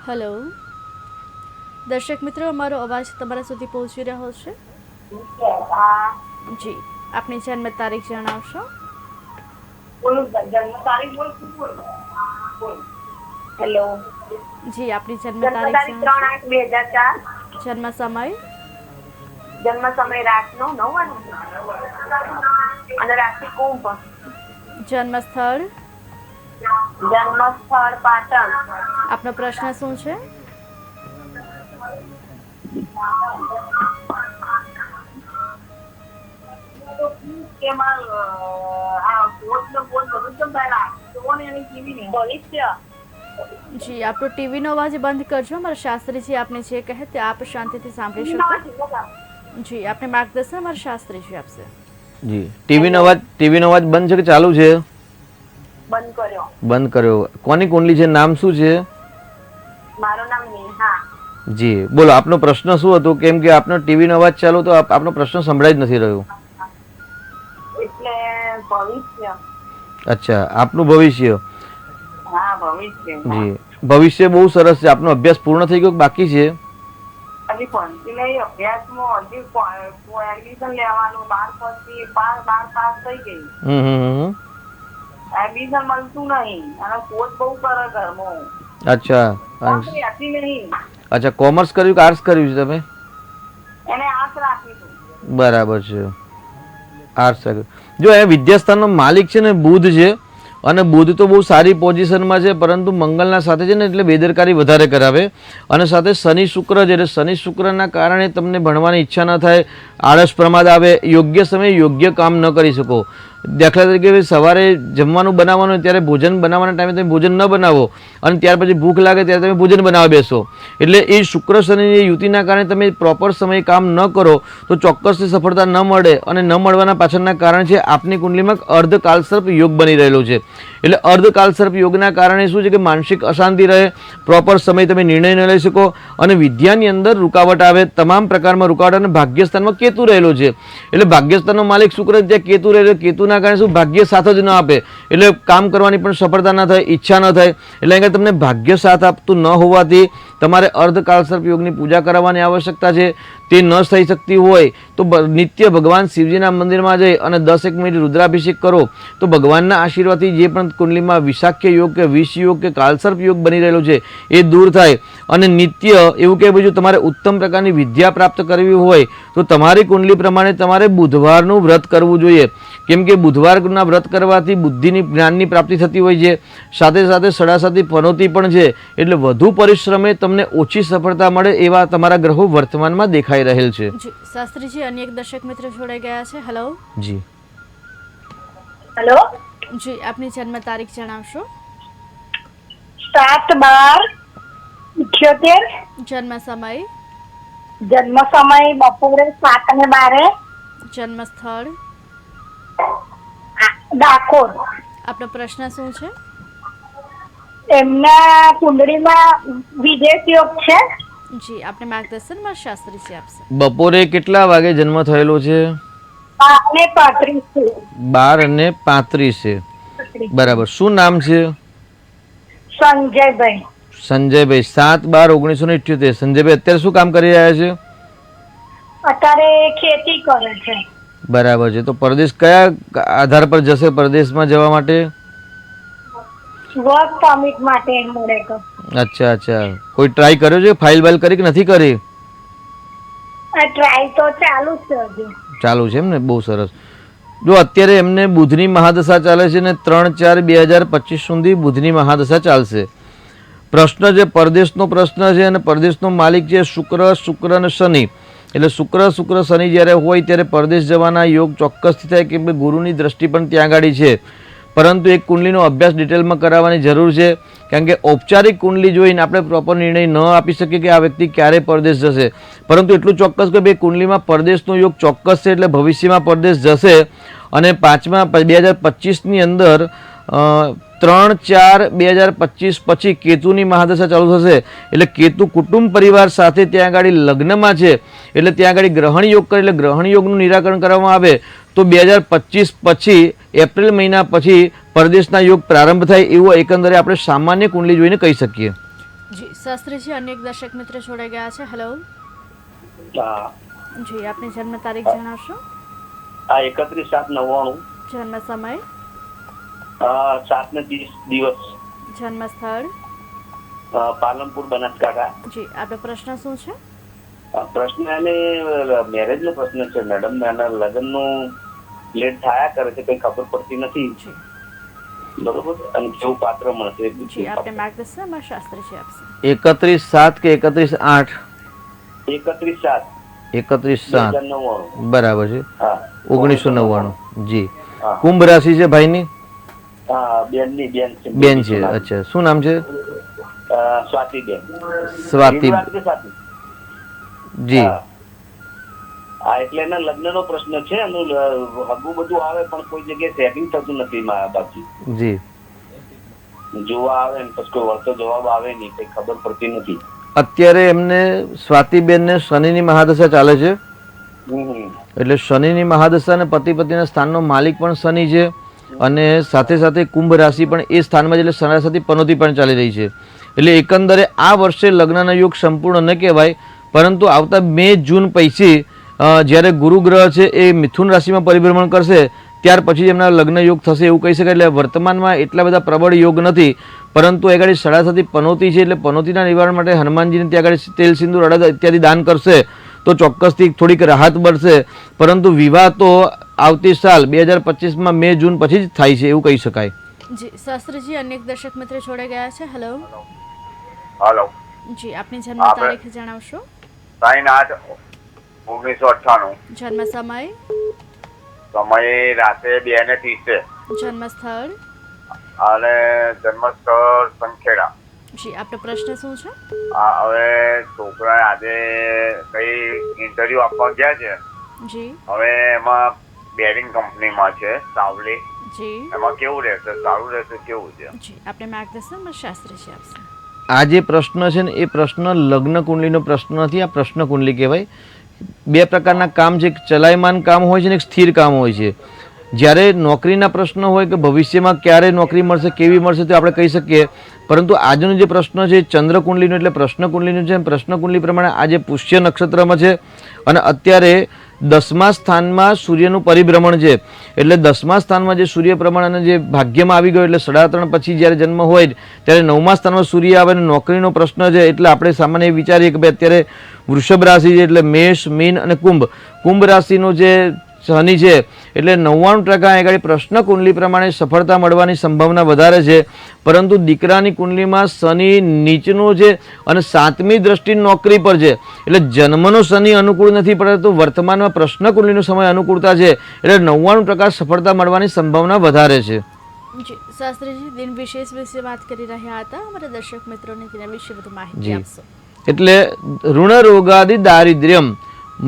A: હેલો દર્શક મિત્રો અમારો અવાજ તમારા સુધી પહોંચી રહ્યો છે? જી આપની જન્મ તારીખ જણાવશો?
C: હેલો
A: જી આપની જન્મ
C: જન્મ
A: તારીખ
C: તારીખ 3/8/2004.
A: જન્મ સમય,
C: જન્મ સમય રાતનો 9 વાગે અને રાશિ કુંભ.
A: જન્મ સ્થળ,
C: જન્મ સ્થળ પાટણ.
A: આપનો પ્રશ્ન શું છે? જી આપણો ટીવીનો અવાજ બંધ કરજો. અમારા શાસ્ત્રીજી આપને જે કહે તે આપ શાંતિથી સાંભળી શકો. જી આપને માર્ગદર્શન અમારા શાસ્ત્રીજી આપશે.
B: જી ટીવીનો અવાજ બંધ છે કે ચાલુ છે?
C: બંધ કર્યો.
B: બંધ કર્યો. કોની કુંડલી છે? નામ શું છે?
C: મારું નામ નેહા.
B: જી બોલો આપનો પ્રશ્ન શું હતો? કેમ કે આપનો ટીવીનો અવાજ ચાલુ તો આપનો પ્રશ્ન સંભળાઈ જ નથી રહ્યો.
C: એટલે ભવિષ્ય.
B: અચ્છા આપનું ભવિષ્ય.
C: હા ભવિષ્ય.
B: જી ભવિષ્ય બહુ સરસ છે. આપનો અભ્યાસ પૂર્ણ થઈ ગયો કે બાકી છે?
C: હજી ભણતી નહીં. અભ્યાસમાં હજી એડમિશન લેવાનું. 12 પછી 12 પાસ થઈ ગઈ. એડમિશન મળતું નહીં અને કોર્સ બહુ કરે ઘરમાં.
B: અચ્છા
C: રહેતી નહીં.
B: અચ્છા કોમર્સ કર્યું કે આર્ટ્સ કર્યું છે તમે?
C: એને આશ રાખી દઉં.
B: બરાબર છે આર્ટ્સ કર્યું. જો એ વિદ્યાસ્થાનનો માલિક છે ને બુધ છે અને બુધ તો બહુ સારી પોઝિશનમાં છે પરંતુ મંગળના સાથે છે ને એટલે બેદરકારી વધારે કરાવે અને સાથે શનિ શુક્ર છે એટલે શનિ શુક્રના કારણે તમને ભણવાની ઈચ્છા ન થાય, આળસ પ્રમાદ આવે, યોગ્ય સમયે યોગ્ય કામ ન કરી શકો. દાખલા તરીકે સવારે જમવાનું બનાવવાનું હોય ત્યારે ભોજન બનાવવાના ટાઈમે તમે ભોજન ન બનાવો અને ત્યાર પછી ભૂખ લાગે ત્યારે તમે ભોજન બનાવવા બેસો. એટલે એ શુક્ર શનિની યુતિના કારણે તમે પ્રોપર સમયે કામ ન કરો તો ચોક્કસથી સફળતા ન મળે અને ન મળવાના પાછળના કારણ છે આપની કુંડલીમાં અર્ધ કાલસર્પ યોગ બની રહેલો છે. એટલે અર્ધ કાલસર્પ યોગના કારણે શું છે કે માનસિક અશાંતિ રહે, પ્રોપર સમય તમે નિર્ણય ન લઈ શકો અને વિદ્યાની અંદર રૂકાવટ આવે, તમામ પ્રકારમાં રૂકાવટ અને ભાગ્યસ્થાનમાં કેતુ કેતુ રહેલો છે. એટલે ભાગ્યસ્થાનનો માલિક શુક્ર ત્યાં કેતુ રહેલો, કેતુના કારણે શું ભાગ્ય સાથ જ ન આપે, એટલે કામ કરવાની પણ સફળતા ન થાય, ઈચ્છા ન થાય. એટલે અહીં તમને ભાગ્ય સાથ આપતું ન હોવાથી તમારે અર્ધ કાળસર્પ યોગની પૂજા કરાવવાની આવશ્યકતા છે. તે ન થઈ શકતી હોય તો નિત્ય ભગવાન શિવજીના મંદિરમાં જઈ અને 10-1 મિનિટ રુદ્રાભિષેક કરો તો ભગવાનના આશીર્વાદથી જે પણ કુંડલીમાં વિષાખ્ય યોગ કે વિષ યોગ કે કાળસર્પ યોગ બની રહેલો છે એ દૂર થાય. અને નિત્ય એવું કે બીજું તમારે ઉત્તમ પ્રકારની વિદ્યા પ્રાપ્ત કરવી હોય તો તમારી કુંડલી પ્રમાણે તમારે બુધવારનું વ્રત કરવું જોઈએ. કેમ કે બુધવારના વ્રત કરવાથી બુદ્ધિની જ્ઞાનની પ્રાપ્તિ થતી હોય છે, સાથે સાથે સડાસાથી પનોતી પણ છે. એટલે વધુ પરિશ્રમે તમને ઓછી સફળતા મળે એવા તમારા ગ્રહો વર્તમાનમાં દેખાઈ રહેલ છે.
A: જી શાસ્ત્રીજી, અન્ય એક દર્શક મિત્ર જોડાઈ ગયા છે. હેલો
B: જી
C: હેલો,
A: જી, આપની જન્મ તારીખ જણાવશો?
C: 7/12/78.
A: જન્મ સમય?
C: જન્મ સમય બપોરે 7:12.
A: જન્મ સ્થળ?
C: ડાકોર.
A: આપનો પ્રશ્ન શું છે?
C: એમના કુંડળીમાં વિદેશ યોગ છે.
A: જી, આપને માર્ગદર્શનમાં શાસ્ત્રીજી આપશે.
B: બપોરે કેટલા વાગે જન્મ થયેલો છે?
C: 12:35.
B: 12:35. બરાબર. શું નામ છે?
C: સંજયભાઈ.
B: સંજયભાઈ. 7/12/1978. સંજયભાઈ અત્યારે શું કામ કરી રહ્યા છે?
C: અત્યારે ખેતી કરે છે.
B: બરાબર છે. તો પરદેશ કયા આધાર પર જશે પરદેશમાં જવા માટે?
C: વર્ક પરમિટ માટે મળે તો.
B: અચ્છા અચ્છા. કોઈ ટ્રાય કર્યો છે? ફાઇલ બાઇલ કરી કે નથી કરી?
C: ટ્રાય તો ચાલુ જ છે હજુ.
B: ચાલુ છે એમ ને? બહુ સરસ. જો અત્યારે એમને બુધની મહાદશા ચાલે છે ને 3/4/2025 સુધી બુધની મહાદશા ચાલશે. પ્રશ્ન છે પરદેશનો પ્રશ્ન છે અને પરદેશનો માલિક છે શુક્ર અને શનિ. એટલે શુક્ર શનિ જ્યારે હોય ત્યારે પરદેશ જવાના યોગ ચોક્કસથી થાય, કે ભાઈ ગુરુની દ્રષ્ટિ પણ ત્યાં આગળ છે. પરંતુ એક કુંડલીનો અભ્યાસ ડિટેલમાં કરાવવાની જરૂર છે, કારણ કે ઔપચારિક કુંડલી જોઈને આપણે પ્રોપર નિર્ણય ન આપી શકીએ કે આ વ્યક્તિ ક્યારે પરદેશ જશે. પરંતુ એટલું ચોક્કસ કે ભાઈ કુંડલીમાં પરદેશનો યોગ ચોક્કસ છે, એટલે ભવિષ્યમાં પરદેશ જશે. અને 5/2025ની અંદર 3/4/2025 પછી કેતુની મહાદશા ચાલુ થશે. એટલે કેતુ કુટુંબ પરિવાર સાથે ત્યાં આગળ લગ્નમાં છે, એટલે ત્યાં આગળ ગ્રહણ યોગ કરે, એટલે ગ્રહણ યોગનું નિરાકરણ કરવામાં આવે તો 2025 પછી એપ્રિલ મહિના પછી પરદેશના યોગ પ્રારંભ થાય એવું એકંદરે આપણે સામાન્ય કુંડલી જોઈને કહી શકીએ.
A: જી શાસ્ત્રીજી, અન્ય એક દર્શક મિત્ર જોડાઈ ગયા છે. હેલો જી, આપની જન્મ તારીખ જણાવશો?
C: 31/7/99.
A: જન્મ સમય?
C: 7:30 દિવસ.
A: જન્મ સ્થળ?
C: પાલનપુર, બનાસકાંઠા.
A: જી, આપનો પ્રશ્ન શું છે?
C: પ્રશ્ન એને મેરેજ નો પ્રશ્ન છે મેડમ. એના લગ્ન નું લેટ થયા કરે છે, કઈ ખબર પડતી નથી.
A: જી
C: બરોબર. અને કેવું પાત્ર મળશે?
A: જી, આપને માર્ગદર્શનમાં શાસ્ત્રીજી આપશે.
B: 31/7 કે 31/8?
C: 31/7.
B: 31/7. બરાબર છે. 1999. જી.
C: હા.
B: કુંભ રાશિ છે ભાઈની?
C: બેન છે.
B: અચ્છા. શું નામ છે?
C: સ્વાતિબેન.
B: સ્વાતિ. જી.
C: એટલે એના લગ્ન નો પ્રશ્ન છે. એનું હગું બધું આવે પણ કોઈ જગ્યાએ સેટિંગ થતું નથી મા બાપજી.
B: જી.
C: જોવા આવે ને પછી કોઈ વળતો જવાબ આવે નહીં, કઈ ખબર પડતી નથી.
B: અત્યારે એમને સ્વાતિબેન ને શનિની મહાદશા ચાલે છે. એટલે શનિની મહાદશા અને પતિના સ્થાનનો માલિક પણ શનિ છે, અને સાથે સાથે કુંભ રાશિ પણ એ સ્થાનમાં છે, એટલે સરાસરી પનોતી પણ ચાલી રહી છે. એટલે એકંદરે આ વર્ષે લગ્નના યોગ સંપૂર્ણ ન કહેવાય, પરંતુ આવતા મે જૂન પછી જ્યારે ગુરુ ગ્રહ છે એ મિથુન રાશિમાં પરિભ્રમણ કરશે ત્યાર પછી એમના લગ્ન યોગ થશે એવું કહી શકાય. એટલે વર્તમાનમાં એટલા બધા પ્રબળ યોગ નથી, પરંતુ એ ગાડી સડાસતી પનોતી છે, એટલે પનોતીના નિવારણ માટે હનુમાનજીને ત્યાં આગળ તેલ સિંદૂર અડદ ઇત્યાદિ દાન કરશે તો ચોક્કસથી થોડીક રાહત મળશે. પરંતુ વિવાહ તો આવતી સાલ 2025માં મે જૂન પછી જ થાય છે એવું કહી શકાય.
A: જી શાસ્ત્રીજી, અન્ય એક દર્શક મિત્ર જોડાઈ ગયા છે. હેલો જી, આપની જન્મ તારીખ જણાવશો?
D: 9/8/1998.
A: જન્મ સમય?
D: સમય રાતે 2:30.
A: જન્મ સ્થળ?
D: અને જન્મસ્થળ સંખેડા.
A: જી, આપનો પ્રશ્ન શું છે?
D: હવે છોકરા આજે કઈ ઇન્ટરવ્યુ આપવા ગયા છે.
A: જી.
D: હવે એમાં બેરિંગ કંપનીમાં છે સાવલી.
A: જી.
D: એમાં કેવું રહેશે? સારું રહેશે? કેવું છે?
A: જી, આપને માર્ગદર્શનમાં શાસ્ત્રીજી આપશે.
B: આ જે પ્રશ્ન છે ને એ પ્રશ્ન લગ્ન કુંડલીનો પ્રશ્ન નથી, આ પ્રશ્ન કુંડલી કહેવાય. બે પ્રકારના કામ છે, એક ચલાયમાન કામ હોય છે અને એક સ્થિર કામ હોય છે. જ્યારે નોકરીના પ્રશ્ન હોય કે ભવિષ્યમાં ક્યારે નોકરી મળશે, કેવી મળશે તે આપણે કહી શકીએ, પરંતુ આજનો જે પ્રશ્ન છે ચંદ્રકુંડલીનો એટલે પ્રશ્નકુંડલીનો છે. પ્રશ્નકુંડલી પ્રમાણે આજે પુષ્ય નક્ષત્રમાં છે અને અત્યારે 10મા સ્થાનમાં સૂર્યનું પરિભ્રમણ છે. એટલે 10મા સ્થાનમાં જે સૂર્ય પ્રમાણ અને જે ભાગ્યમાં આવી ગયો એટલે 3.5 પછી જ્યારે જન્મ હોય ત્યારે 9મા સ્થાનમાં સૂર્ય આવે અને નોકરીનો પ્રશ્ન છે. એટલે આપણે સામાન્ય વિચારીએ કે ભાઈ અત્યારે વૃષભ રાશિ છે એટલે મેષ, મીન અને કુંભ રાશિનો જે શનિ છે એટલે 99% આગળ પ્રશ્ન કુંડલી પ્રમાણે સફળતા મળવાની સંભાવના વધારે છે. પરંતુ દીકરાની કુંડલીમાં શનિ નીચનો છે અને 7મી દ્રષ્ટિ નોકરી પર છે. એટલે જન્મનો શનિ અનુકૂળ નથી, પરંતુ વર્તમાનમાં પ્રશ્ન કુંડલીનો સમય અનુકૂળતા છે. એટલે 99% સફળતા મળવાની સંભાવના વધારે છે.
A: જી શાસ્ત્રીજી, દિન વિશેષ વિશે વાત કરી રહ્યા હતા. અમારા દર્શક મિત્રોને તેના વિશે વધુ માહિતી આપશો.
B: એટલે ઋણ રોગાદિ દારિદ્ર્યમ,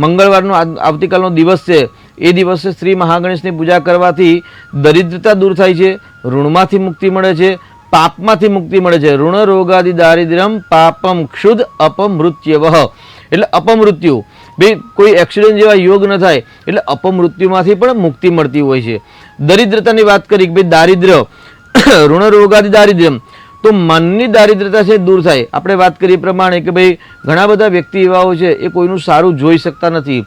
B: મંગળવારનો આવતીકાલનો દિવસ છે. એ દિવસે શ્રી મહાગણેશની પૂજા કરવાથી દરિદ્રતા દૂર થાય છે, ઋણમાંથી મુક્તિ મળે છે, પાપમાંથી મુક્તિ મળે છે. ઋણ રોગાદિ દારિદ્ર્યમ પાપમ ક્ષુદ અપમૃત્યવઃ, એટલે અપમૃત્યુ ભાઈ કોઈ એક્સિડન્ટ જેવા યોગ ન થાય એટલે અપમૃત્યુમાંથી પણ મુક્તિ મળતી હોય છે. દરિદ્રતાની વાત કરી કે ભાઈ દારિદ્ર્ય ઋણ રોગાદિ દારિદ્ર્યમ, તો મનની દારિદ્રતા છે દૂર થાય. આપણે વાત કરીએ પ્રમાણે કે ભાઈ ઘણા બધા વ્યક્તિ એવા હોય છે એ કોઈનું સારું જોઈ શકતા નથી,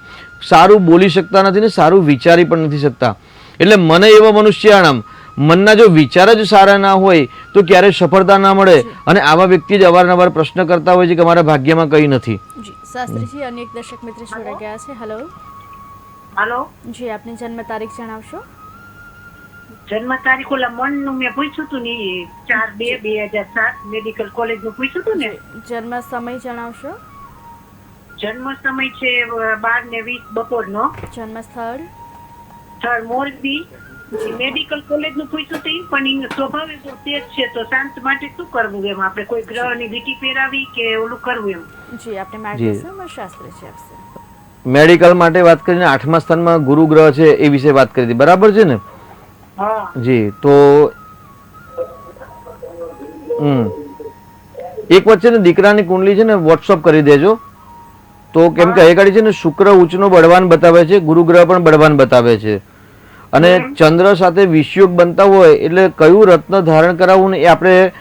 B: સારું બોલી શકતા નથી ને સારું વિચારી પણ નથી શકતા. એટલે મને એવા મનુષ્યાણામ, મનના જો વિચાર જ સારા ના હોય તો ક્યારેય સફળતા ના મળે. અને આવા વ્યક્તિ જ અવારનવાર પ્રશ્ન કરતા હોય છે કે અમારા ભાગ્યમાં કંઈ નથી.
A: જી શાસ્ત્રીજી, અનેક દર્શક મિત્ર જોડાઈ ગયા છે. હેલો.
C: હેલો.
A: જી આપની જન્મ તારીખ જણાવશો.
C: જન્મ તારીખ ઓલા મનનું મેં પૂછ્યું હતું ને, 4/2/2007 મેડિકલ કોલેજ નું પૂછ્યું હતું ને.
A: જન્મ સમય જણાવશો.
C: જન્મ સમય છે 12:20 બપોરનો.
A: જન્મ સ્થળ.
C: સ્થળ મોરબી. મેડિકલ કોલેજ નું પૂછ્યું હતું પણ એનો સ્વભાવ એવો તેજ છે, તો શાંત માટે શું કરવું એમ? આપણે કોઈ ગ્રહની વીટી પહેરાવી કે ઓલું કરવું એમ?
A: જી આપણે માર્ગદર્શન શાસ્ત્રીજી આપશે.
B: મેડિકલ માટે વાત કરીને 8મા સ્થાનમાં ગુરુ ગ્રહ છે એ વિશે વાત કરી હતી, બરાબર છે ને?
C: હા
B: જી. તો એક વચ્ચે ને દીકરાની કુંડલી છે ને વોટ્સઅપ કરી દેજો. તો કેમ કે એ ગાડી છે ને શુક્ર ઉચ્ચનો બળવાન બતાવે છે, ગુરુ ગ્રહ પણ બળવાન બતાવે છે અને ચંદ્ર સાથે વિષયોગ બનતા હોય એટલે કયું રત્ન ધારણ કરાવવું ને એ આપણે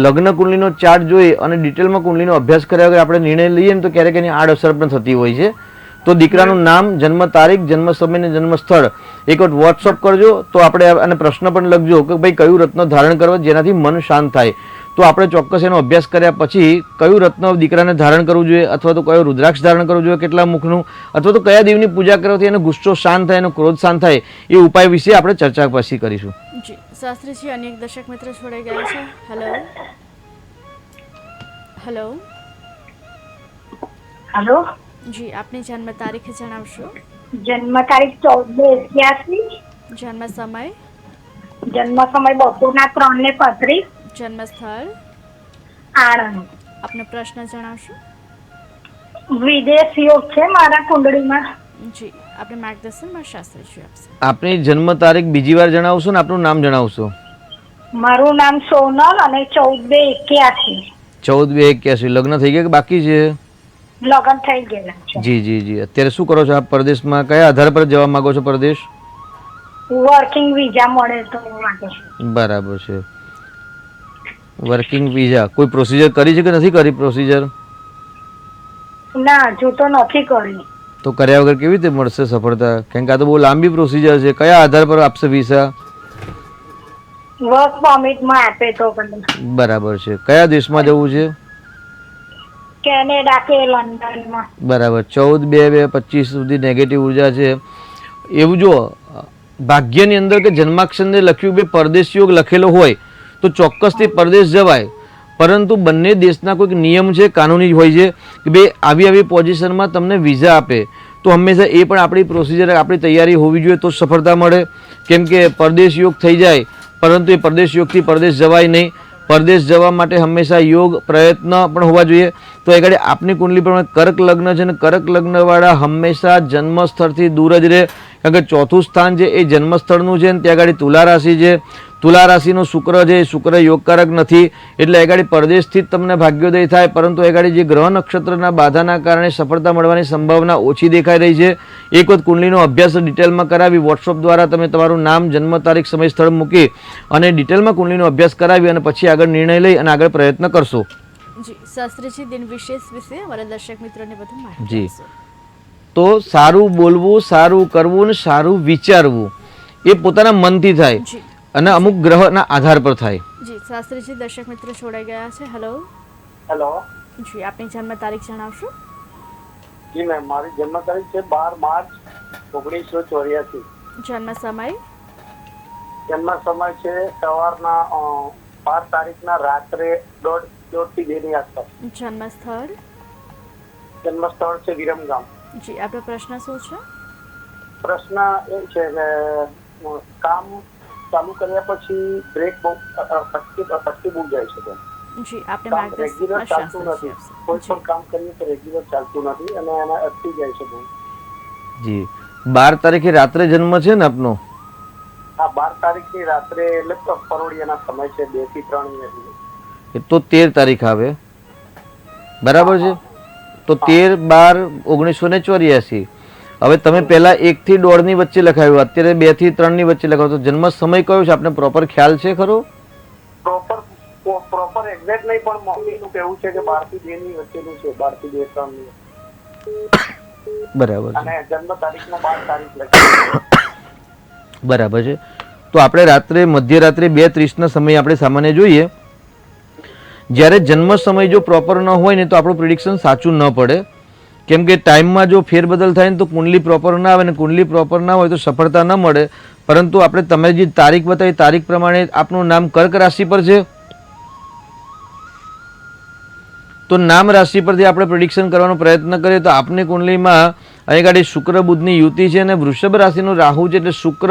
B: લગ્ન કુંડલીનો ચાર્ટ જોઈ અને ડિટેલમાં કુંડલીનો અભ્યાસ કર્યા વગર આપણે નિર્ણય લઈએ ને તો ક્યારેક એની આડઅસર પણ થતી હોય છે. તો દીકરાનું નામ, જન્મ તારીખ, જન્મ સમય અને જન્મ સ્થળ એક વખત વોટ્સઅપ કરજો. તો આપણે અને પ્રશ્ન પણ લખજો કે ભાઈ કયું રત્ન ધારણ કરવા જેનાથી મન શાંત થાય. તો આપણે ચોક્કસ એનો અભ્યાસ કર્યા પછી કયું રત્ન દીકરાને ધારણ કરવું જોઈએ, અથવા તો કયો રુદ્રાક્ષ ધારણ કરવું જોઈએ, કેટલા મુખનું, અથવા તો કયા દેવની પૂજા કરવાથી એનો ગુસ્સો શાંત થાય, એનો ક્રોધ શાંત થાય, એ ઉપાય વિશે આપણે ચર્ચા પછી કરીશું.
A: જી શાસ્ત્રીજી, અનેક દર્શક મિત્ર જોડાઈ ગયા છે. હેલો. હેલો.
C: હેલો.
A: જી આપની જન્મ તારીખ જણાવશો.
C: જન્મ તારીખ 14/81.
A: જન્મ સમય.
C: જન્મ સમય બપોરના 3:35.
A: જન્મ સ્થળ.
C: આણંદ.
A: આપનો પ્રશ્ન જણાવશો.
C: વિદેશ યોગ છે મારા કુંડળીમાં.
A: જી આપણે માર્ગદર્શનમાં શાસ્ત્રીજી આપશે.
B: આપની જન્મ તારીખ બીજી વાર જણાવશો ને આપનું નામ જણાવશો.
C: મારું નામ સોનલ અને 14/81.
B: 14/81. લગ્ન થઈ ગયા કે બાકી છે?
C: લગ્ન થઈ ગયેલા છે.
B: જી જી જી. અત્યારે શું કરો છો આપ? પરદેશમાં કયા આધાર પર જવા માંગો છો પરદેશ?
C: વર્કિંગ વિઝા મળે તો માટે.
B: બરાબર છે. વર્કિંગ વિઝા કોઈ પ્રોસિજર કરી છે કે નથી કરી પ્રોસિજર?
C: ના, હજુ તો નથી કરી.
B: તો કર્યા વગર કેવી રીતે મળશે સફળતા? કેમ કે આ તો બહુ લાંબી પ્રોસિજર છે. કયા આધાર પર આપશે વિઝા?
C: વર્ક પરમિટ માં આપે તો પણ.
B: બરાબર છે. કયા દેશમાં જવું છે?
C: કેનેડા કે લંડનમાં.
B: બરાબર. 14/2/25 સુધી નેગેટિવ ઉર્જા છે. એવું જો ભાગ્યની અંદર કે જન્માક્ષરને લખ્યું બે પરદેશ યોગ લખેલો હોય તો ચોક્કસથી પરદેશ જવાય. પરંતુ બંને દેશના કોઈક નિયમ છે, કાનૂની હોય છે કે ભાઈ આવી પોઝિશનમાં તમને વિઝા આપે તો હંમેશા એ પણ આપણી પ્રોસિજર, આપણી તૈયારી હોવી જોઈએ તો સફળતા મળે. કેમ કે પરદેશ યોગ થઈ જાય પરંતુ એ પરદેશ યોગથી પરદેશ જવાય નહીં. પરદેશ જવા માટે હંમેશા યોગ પ્રયત્ન પણ હોવા જોઈએ. તો એ ઘડી આપની કુંડલી પ્રમાણે કર્ક લગ્ન છે ને કર્ક લગ્નવાળા હંમેશા જન્મસ્થળથી દૂર જ રહે. કારણ કે ચોથું સ્થાન છે એ જન્મસ્થળનું છે ને ત્યાં આગળ તુલા રાશિ છે. તુલા રાશિનો શુક્ર છે, શુક્ર યોગકારક નથી, એટલે એ ગાડી પરદેશથી જ તમને ભાગ્યોદય થાય, પરંતુ એ ગાડી જે ગ્રહ નક્ષત્રના બાધાના કારણે સફળતા મળવાની સંભાવના ઓછી દેખાઈ રહી છે. એક વખત કુંડલીનો અભ્યાસ ડિટેલમાં કરાવી વોટ્સઅપ દ્વારા તમે તમારું નામ, જન્મ તારીખ, સમય, સ્થળ મૂકી અને ડિટેલમાં કુંડલીનો અભ્યાસ કરાવી અને પછી આગળ નિર્ણય લઈ અને આગળ પ્રયત્ન કરશો.
A: જી શાસ્ત્રીજી, દિન વિશેષ વિશે અમારા દર્શક મિત્રોને વધુ માહિતી
B: જી.
A: આપશો.
B: તો સારું બોલવું, સારું કરવું અને સારું વિચારવું એ પોતાના મનથી થાય
A: જી
B: અને અમુક ગ્રહના આધાર પર થાય.
A: જી શાસ્ત્રીજી, દર્શક મિત્રો જોડાઈ ગયા છે. હેલો.
E: હેલો.
A: જી આપની જન્મ તારીખ જણાવશો?
E: જી મેમ, મારી જન્મ તારીખ છે 12 માર્ચ 1984.
A: જન્મ સમય?
E: જન્મ સમય છે સવારના 12 તારીખના રાત્રે 1:30 થી 2 ની આસપાસ.
A: જન્મ સ્થળ?
E: જન્મ સ્થળ છે વિરમગામ.
A: જી આપણો પ્રશ્ન શું છે?
E: પ્રશ્ન એ છે કે કામ ચાલુ કર્યા પછી બ્રેક બહુ અટકી બહુ જાય છે.
A: જી આપણે
E: કામ રેગ્યુલર ચાલતું નથી. કોઈ પણ કામ કરીએ તો રેગ્યુલર ચાલતું નથી અને એના અટકી જાય છે બહુ.
B: જી 12 તારીખે રાત્રે જન્મ છે ને આપનો?
E: આ 12 તારીખની રાત્રે એટલે પરોડિયાના સમય છે 2 થી 3 ની.
B: એ તો 13 તારીખ આવે, બરાબર છે? તો 13/12/1984. હવે તમે પહેલા 1 થી 1:30 ની વચ્ચે લખાવ્યું, અત્યારે 2 થી 3 ની વચ્ચે લખાવ્યું, તો જન્મ સમય કયો છે આપને પ્રોપર ખ્યાલ છે ખરો?
E: પ્રોપર એક્ઝેક્ટ નહીં, પણ મમ્મીનું કહેવું છે કે 12 થી 2 ની વચ્ચેનું છે. 12 થી 2 3 ની.
B: બરાબર છે.
E: અને જન્મ તારીખમાં 12 તારીખ લખી.
B: બરાબર છે. તો આપણે રાત્રે મધ્યરાત્રે 2:30 ના સમયે આપણે સામાન્ય જોઈએ. જ્યારે જન્મ સમય જો પ્રોપર ન હોય ને તો આપણું પ્રિડિક્શન સાચું ન પડે, કેમ કે ટાઈમમાં જો ફેરબદલ થાય ને તો કુંડલી પ્રોપર ના આવે, ને કુંડલી પ્રોપર ના હોય તો સફળતા ન મળે. પરંતુ આપણે તમે જે તારીખ બતાવી તારીખ પ્રમાણે આપનું નામ કર્ક રાશિ પર છે, તો નામ રાશિ પરથી આપણે પ્રિડિક્શન કરવાનો પ્રયત્ન કરીએ તો આપની કુંડલીમાં અહીં ગાડી શુક્ર બુધની યુતિ છે અને વૃષભ રાશિનો રાહુ છે, એટલે શુક્ર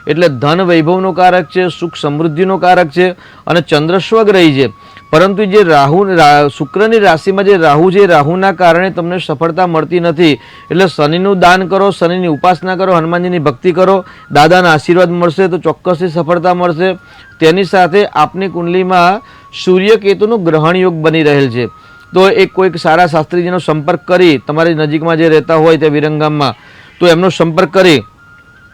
B: એટલે ધન વૈભવનો કારક છે, સુખ સમૃદ્ધિનો કારક છે અને ચંદ્ર સ્વગ્રહી છે. પરંતુ જે શુક્રની રાશિમાં જે રાહુ છે, રાહુના કારણે તમને સફળતા મળતી નથી. એટલે શનિનું દાન કરો, શનિની ઉપાસના કરો, હનુમાનજીની ભક્તિ કરો, દાદાના આશીર્વાદ મળશે તો ચોક્કસથી સફળતા મળશે. તેની સાથે આપની કુંડલીમાં સૂર્ય કેતુનું ગ્રહણ યોગ બની રહેલ છે. તો એક કોઈક સારા શાસ્ત્રીજીનો સંપર્ક કરી, તમારી નજીકમાં જે રહેતા હોય તે વિરંગામમાં, તો એમનો સંપર્ક કરી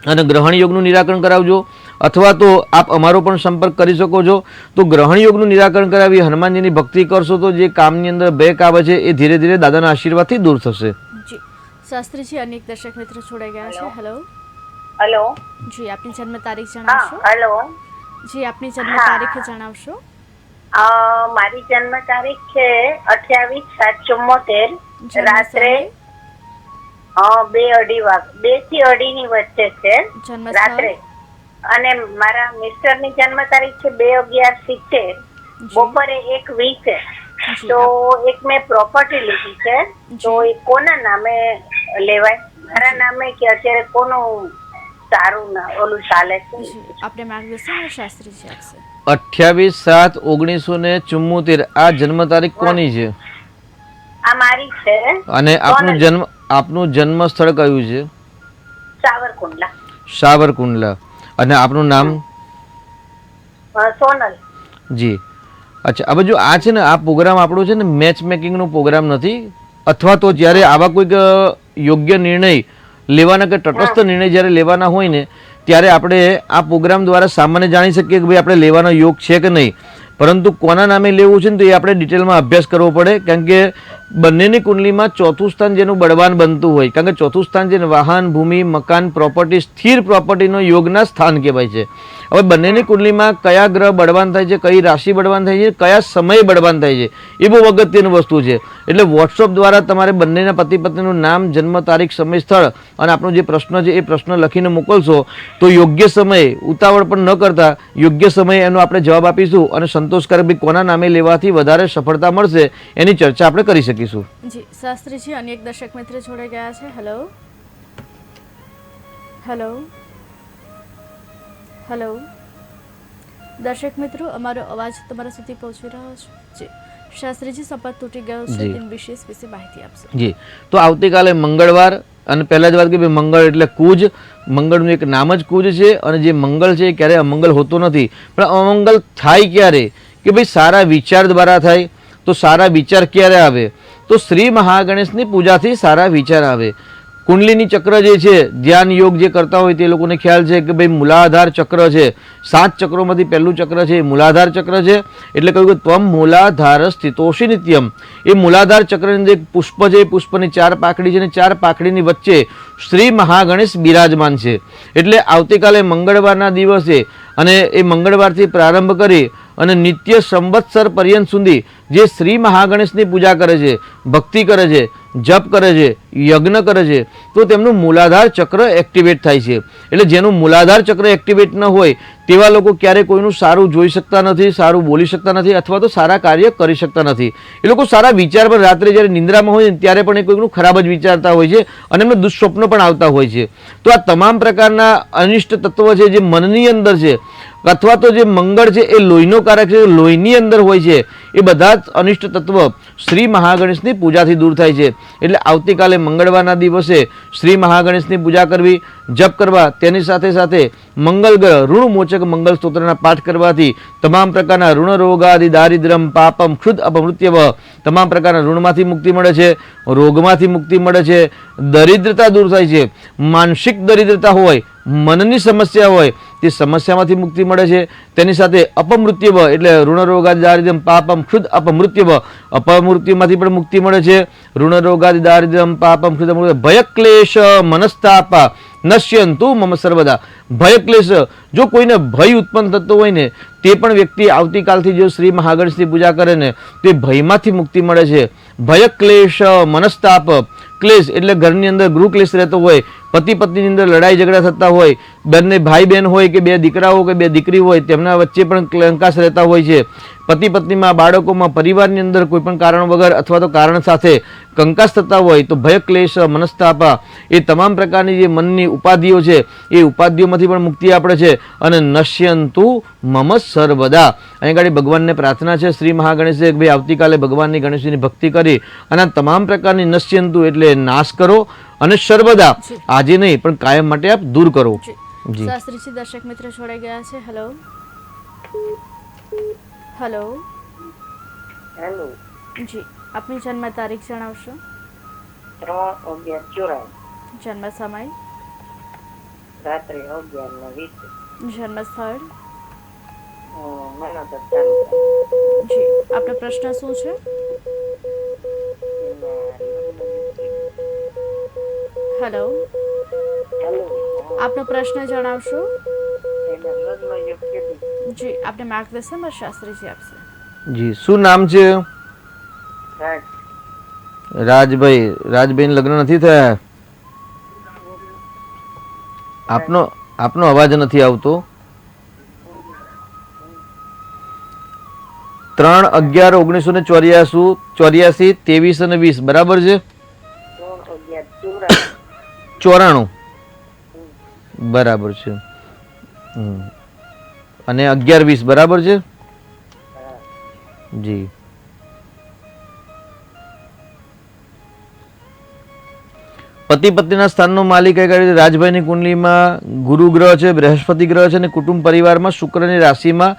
B: અને ગ્રહણ યોગનું નિરાકરણ કરાવજો. અથવા તો આપ અમારો પણ સંપર્ક કરી શકો છો. તો ગ્રહણ યોગનું નિરાકરણ કરાવી હનુમાનજીની ભક્તિ કરશો તો જે કામની અંદર બ્રેક આવે છે એ ધીરે ધીરે દાદાના આશીર્વાદથી દૂર થશે.
A: જી શાસ્ત્રીજી, અનેક દર્શક મિત્રો જોડાઈ ગયા છે. હેલો.
C: હેલો.
A: જી આપની જન્મ તારીખ જણાવશો?
C: હેલો.
A: જી આપની જન્મ તારીખ જણાવશો?
C: મારી જન્મ તારીખ છે 28/7/74. રાત્રે 2:30 થી 2:30 ની વચ્ચે છે રાત્રે. અને મારા મિસ્ટર ની જન્મ તારીખ છે 2/11/70. બપોરે 1:20. તો એક મેં પ્રોપર્ટી લીધી છે, તો એ કોના નામે લેવાય? મારા નામે કે અત્યારે કોનું સારું ઓલું ચાલે છે?
A: આપણે માર્ગદર્શન શાસ્ત્રીજી આપશે.
B: 28/7/1974 આ જન્મ તારીખ કોની છે?
C: આ મારી છે.
B: અને આપનું જન્મ સ્થળ કયું છે?
C: સાવરકુંડલા.
B: સાવરકુંડલા. અને આપનું નામ?
C: સોનલ.
B: જી અચ્છા. હવે જો આ છે ને, આ પ્રોગ્રામ આપણો છે ને મેચ મેકિંગનો પ્રોગ્રામ નથી, અથવા તો જ્યારે આવા કોઈક યોગ્ય નિર્ણય લેવાના કે તટસ્થ નિર્ણય જ્યારે લેવાના હોય ને ત્યારે આપણે આ પ્રોગ્રામ દ્વારા સામાન્ય જાણી શકીએ કે ભાઈ આપણે લેવાનો યોગ છે કે નહીં. પરંતુ કોના નામે લેવું છે ને તો એ આપણે ડિટેલમાં અભ્યાસ કરવો પડે, કારણ કે બંનેની કુંડલીમાં ચોથું સ્થાન જેનું બળવાન બનતું હોય, કારણ કે ચોથું સ્થાન છે વાહન, ભૂમિ, મકાન, પ્રોપર્ટી, સ્થિર પ્રોપર્ટીનો યોગના સ્થાન કહેવાય છે. હવે બંનેની કુંડલીમાં કયા ગ્રહ બળવાન થાય છે, કઈ રાશિ બળવાન થાય છે, કયા સમયે બળવાન થાય છે, એ બહુ અગત્યની વસ્તુ છે. એટલે વોટ્સઅપ દ્વારા તમારે બંનેના પતિ પત્નીનું નામ, જન્મ તારીખ, સમય, સ્થળ અને આપણો જે પ્રશ્ન છે એ પ્રશ્ન લખીને મોકલશો તો યોગ્ય સમયે, ઉતાવળ પણ ન કરતા, યોગ્ય સમયે એનો આપણે જવાબ આપીશું અને સંતોષકારક ભાઈ કોના નામે લેવાથી વધારે સફળતા મળશે એની ચર્ચા આપણે કરી શકીશું.
A: જી શાસ્ત્રીજી, અનેક દર્શક મિત્ર જોડાઈ ગયા છે. હેલો. હેલો. હેલો. દર્શક મિત્રો, અમારો અવાજ તમારા સુધી પહોંચી રહ્યો છે? જી શાસ્ત્રીજી, સંપર્ક તૂટી ગયો છે, તેની વિશેષ વિશે માહિતી આપશો?
B: જી તો આવતીકાલે મંગળવાર અને પહેલા જ વાત કે ભાઈ મંગળ એટલે કુજ, મંગળનું એક નામ જ કુજ છે અને જે મંગળ છે એ ક્યારેય અમંગલ હોતો નથી. પણ અમંગલ થાય ક્યારે કે ભાઈ સારા વિચાર દ્વારા થાય. તો સારા વિચાર ક્યારે આવે? તો શ્રી મહાગણેશની પૂજાથી સારા વિચાર આવે. કુંડલીની ચક્ર જે છે, ધ્યાન યોગ જે કરતા હોય તે લોકોને ખ્યાલ છે કે ભાઈ મૂલાધાર ચક્ર છે. 7 ચક્રોમાંથી પહેલું ચક્ર છે એ મૂલાધાર ચક્ર છે. એટલે કહ્યું કે ત્વમ મૂલાધાર સ્થિતોષિ નિત્યમ. એ મૂલાધાર ચક્રની અંદર એક પુષ્પ છે, એ પુષ્પની 4 પાંખડી છે અને 4 પાંખડીની વચ્ચે શ્રી મહાગણેશ બિરાજમાન છે. એટલે આવતીકાલે મંગળવારના દિવસે અને એ મંગળવારથી પ્રારંભ કરી અને નિત્ય સંવત્સર પર્યંત સુધી જે શ્રી મહાગણેશની પૂજા કરે છે, ભક્તિ કરે છે, જપ કરે છે, યજ્ઞ કરે છે, તો તેમનું મૂલાધાર ચક્ર એક્ટિવેટ થાય છે. એટલે જેનું મૂલાધાર ચક્ર એક્ટિવેટ ન હોય તેવા લોકો ક્યારેય કોઈનું સારું જોઈ શકતા નથી, સારું બોલી શકતા નથી અથવા તો સારા કાર્ય કરી શકતા નથી. એ લોકો સારા વિચાર પર રાત્રે જ્યારે નિંદ્રામાં હોય ત્યારે પણ એ કોઈનું ખરાબ જ વિચારતા હોય છે અને એમને દુઃસ્વપ્નો પણ આવતા હોય છે. તો આ તમામ પ્રકારના અનિષ્ટ તત્વો છે જે મનની અંદર છે અથવા તો જે મંગળ છે એ લોહીનો કારક છે, લોહીની અંદર હોય છે, એ બધા જ અનિષ્ટ તત્વ શ્રી મહાગણેશની પૂજાથી દૂર થાય છે. એટલે આવતીકાલે મંગળવારના દિવસે શ્રી મહાગણેશની પૂજા કરવી, જપ કરવા, તેની સાથે સાથે મંગલ ગ્રહ ઋણમોચક મંગલ સ્તોત્રના પાઠ કરવાથી તમામ પ્રકારના ઋણ રોગાદિ દારિદ્ર્યમ પાપમ ક્ષુદ અપમૃત્યવ તમામ પ્રકારના ઋણમાંથી મુક્તિ મળે છે, રોગમાંથી મુક્તિ મળે છે, દરિદ્રતા દૂર થાય છે. માનસિક દરિદ્રતા હોય, મનની સમસ્યા હોય તે સમસ્યામાંથી મુક્તિ મળે છે. તેની સાથે અપમૃત્યવ એટલે ઋણ રોગાદિ દારિદ્ર્યમ પાપમ ક્ષુદ અપમૃત્યવ અપમૃત્યુમાંથી પણ મુક્તિ મળે છે. ઋણ રોગાદિ દારિદ્ર્યમ પાપમ ક્ષુદ અપમૃત્યવ ભય ક્લેશ મનસ્તાપ નશ્યંતુ મમ સર્વદા. ભય ક્લેશ, જો કોઈને ભય ઉત્પન્ન થતો હોય ને તે પણ વ્યક્તિ આવતીકાલથી જો શ્રી મહાગણેશની પૂજા કરે ને તે ભયમાંથી મુક્તિ મળે છે. ભય ક્લેશ મનસ્તાપ, ક્લેશ એટલે ઘરની અંદર ગૃહ ક્લેશ રહેતો હોય, પતિ પત્નીની અંદર લડાઈ ઝઘડા થતા હોય, બંને ભાઈ બહેન હોય કે 2 દીકરાઓ કે 2 દીકરી હોય તેમના વચ્ચે પણ કંકાસ રહેતા હોય છે. પતિ પત્નીમાં, બાળકોમાં, પરિવારની અંદર કોઈ પણ કારણ વગર અથવા તો કારણ સાથે કંકાસ થતા હોય તો ભય ક્લેશ મનસ્તાપા એ તમામ પ્રકારની જે મનની ઉપાધિઓ છે એ ઉપાધિઓમાંથી પણ મુક્તિ આપે છે. અને નશ્યંતુ મમ સર્વદા. અહીં આગળ ભગવાનને પ્રાર્થના છે શ્રી મહાગણેશે કે ભાઈ આવતીકાલે ભગવાનની ગણેશજીની ભક્તિ કરી અને તમામ પ્રકારની નશ્યંતુ એટલે નાશ કરો અને સર્વદા આજે નહીં પણ કાયમ માટે આપ દૂર કરો.
A: જી શાસ્ત્રીજી, દર્શક મિત્ર જોડાઈ ગયા છે. હેલો હેલો
C: હેલો
A: જી, આપની જન્મ તારીખ જણાવશો?
C: 3/11/84.
A: જન્મ સમય?
C: રાત્રે 11:20.
A: જન્મ સ્થળ?
C: મનોદર તાલુકા.
A: જી, આપનો પ્રશ્ન શું છે? હેલો,
C: હેલો
A: આપનો પ્રશ્ન જણાવશો?
C: એના લગ્ન યોગ કેટલી?
A: જી, આપને માર્ગદર્શન શાસ્ત્રીજી આપશે.
B: જી, શું નામ છે?
C: રાજ.
B: રાજભાઈ. રાજભાઈ લગ્ન નથી થયા? આપનો અવાજ નથી આવતો. 3/11/1984, 23 અને 20 બરાબર છે?
C: 3/11/84.
B: બરાબર છે. અને 11-20 બરાબર છે? જી. પતિ પત્નીના સ્થાનનો માલિક રાજભાઈની કુંડલીમાં ગુરુ ગ્રહ છે, બૃહસ્પતિ ગ્રહ છે અને કુટુંબ પરિવારમાં શુક્રની રાશિમાં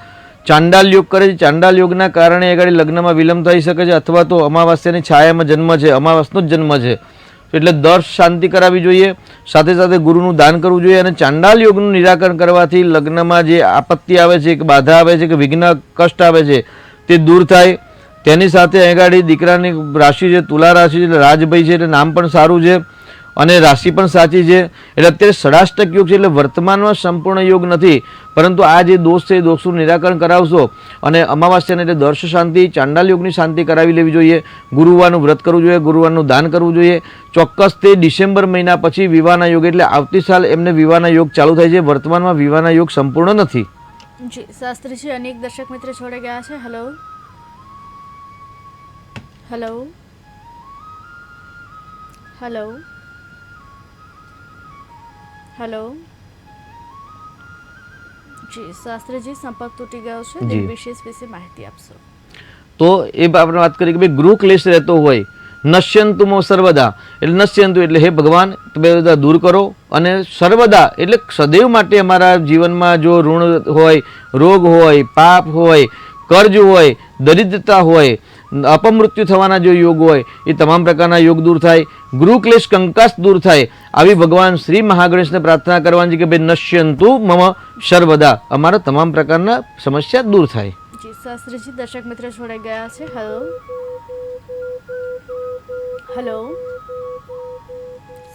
B: ચાંડાલ યોગ કરે છે. ચાંડાલ યોગના કારણે આગળ લગ્નમાં વિલંબ થઈ શકે છે અથવા તો અમાવાસ્યાની છાયામાં જન્મ છે, અમાવાસનો જ જન્મ છે. એટલે દર્શ શાંતિ કરાવવી જોઈએ, સાથે સાથે ગુરુનું દાન કરવું જોઈએ અને ચાંડાલ યોગનું નિરાકરણ કરવાથી લગ્નમાં જે આપત્તિ આવે છે, કે બાધા આવે છે, કે વિઘ્ન કષ્ટ આવે છે તે દૂર થાય. તેની સાથે આગળ દીકરાની રાશિ છે તુલા રાશિ છે, એટલે રાજભાઈ છે એટલે નામ પણ સારું છે અને રાશિ પણ સાચી છે. એટલે અત્યારે 67 યોગ છે. એટલે વર્તમાનમાં સંપૂર્ણ યોગ નથી, પરંતુ આ જે દોષ છે એ દોષનું નિરાકરણ કરાવશો અને અમાવાસ્યાને એટલે દર્શ શાંતિ, ચાંડાલ યોગની શાંતિ કરાવી લેવી જોઈએ. ગુરુવારનું વ્રત કરવું જોઈએ, ગુરુવારનું દાન કરવું જોઈએ. ચોક્કસ તે ડિસેમ્બર મહિના પછી વિવાહના યોગ એટલે આવતી સાલ એમને વિવાહના યોગ ચાલુ થાય છે. વર્તમાનમાં વિવાહના યોગ સંપૂર્ણ નથી.
A: જી શાસ્ત્રીજી, અનેક દર્શક મિત્ર જોડે ગયા છે. હેલો હેલો હેલો હેલો જી, શાસ્ત્રીજી સંપર્ક તૂટી ગયો છે. વિશેષ વિશે માહિતી આપશો?
B: તો એ આપણે વાત કરીએ કે ભાઈ ગૃહ ક્લેશ રહેતો હોય નશ્યંતુમો સર્વદા, એટલે નશ્યંતુ એટલે હે ભગવાન તમે બધા દૂર કરો, અને સર્વદા એટલે સદૈવ માટે અમારા જીવનમાં જો ઋણ હોય, રોગ હોય, પાપ હોય, કર્જ હોય, દરિદ્રતા હોય, અપમૃત્યુ થવાના જો યોગ હોય એ તમામ પ્રકારના યોગ દૂર થાય, ગૃહ ક્લેશ કંકાસ દૂર થાય, આવી ભગવાન શ્રી મહાગણેશને પ્રાર્થના કરવાની છે કે ભાઈ નશ્યંતુ મમ સર્વદા, અમારા તમામ પ્રકારના સમસ્યા દૂર થાય.
A: જી શાસ્ત્રીજી, દર્શક મિત્ર જોડાઈ ગયા છે. હેલો હેલો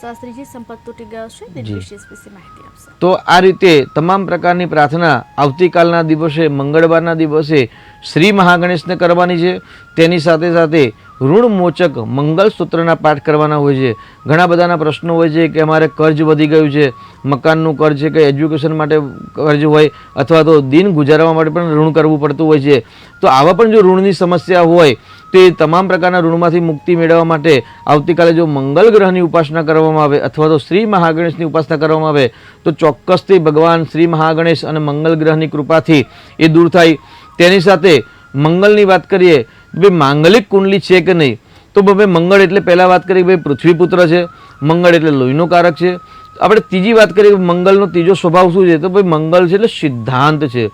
A: શાસ્ત્રીજી, સંપર્ક તૂટી ગયો છે. દિન વિશેષ વિશે માહિતી આપશો.
B: તો આ રીતે તમામ પ્રકારની પ્રાર્થના આવતીકાલના દિવસે મંગળવારના દિવસે શ્રી મહાગણેશને કરવાની છે. તેની સાથે સાથે ઋણમોચક મંગલ સૂત્રના પાઠ કરવાના હોય છે. ઘણા બધાના પ્રશ્નો હોય છે કે અમારે કર્જ વધી ગયું છે, મકાનનું કર્જ છે, કે એજ્યુકેશન માટે કર્જ હોય, અથવા તો દિન ગુજારવા માટે પણ ઋણ કરવું પડતું હોય છે. તો આવા પણ જો ઋણની સમસ્યા હોય તો એ તમામ પ્રકારના ઋણમાંથી મુક્તિ મેળવવા માટે આવતીકાલે જો મંગલ ગ્રહની ઉપાસના કરવામાં આવે અથવા તો શ્રી મહાગણેશની ઉપાસના કરવામાં આવે તો ચોક્કસથી ભગવાન શ્રી મહાગણેશ અને મંગલ ગ્રહની કૃપાથી એ દૂર થાય. તેની સાથે મંગલની વાત કરીએ, ભાઈ માંગલિક કુંડલી છે કે નહીં, તો ભાઈ મંગળ એટલે પહેલાં વાત કરીએ કે ભાઈ પૃથ્વીપુત્ર છે, મંગળ એટલે લોહીનો કારક છે. આપણે ત્રીજી વાત કરીએ કે મંગળનો ત્રીજો સ્વભાવ શું છે, તો ભાઈ મંગળ છે એટલે સિદ્ધાંત છે.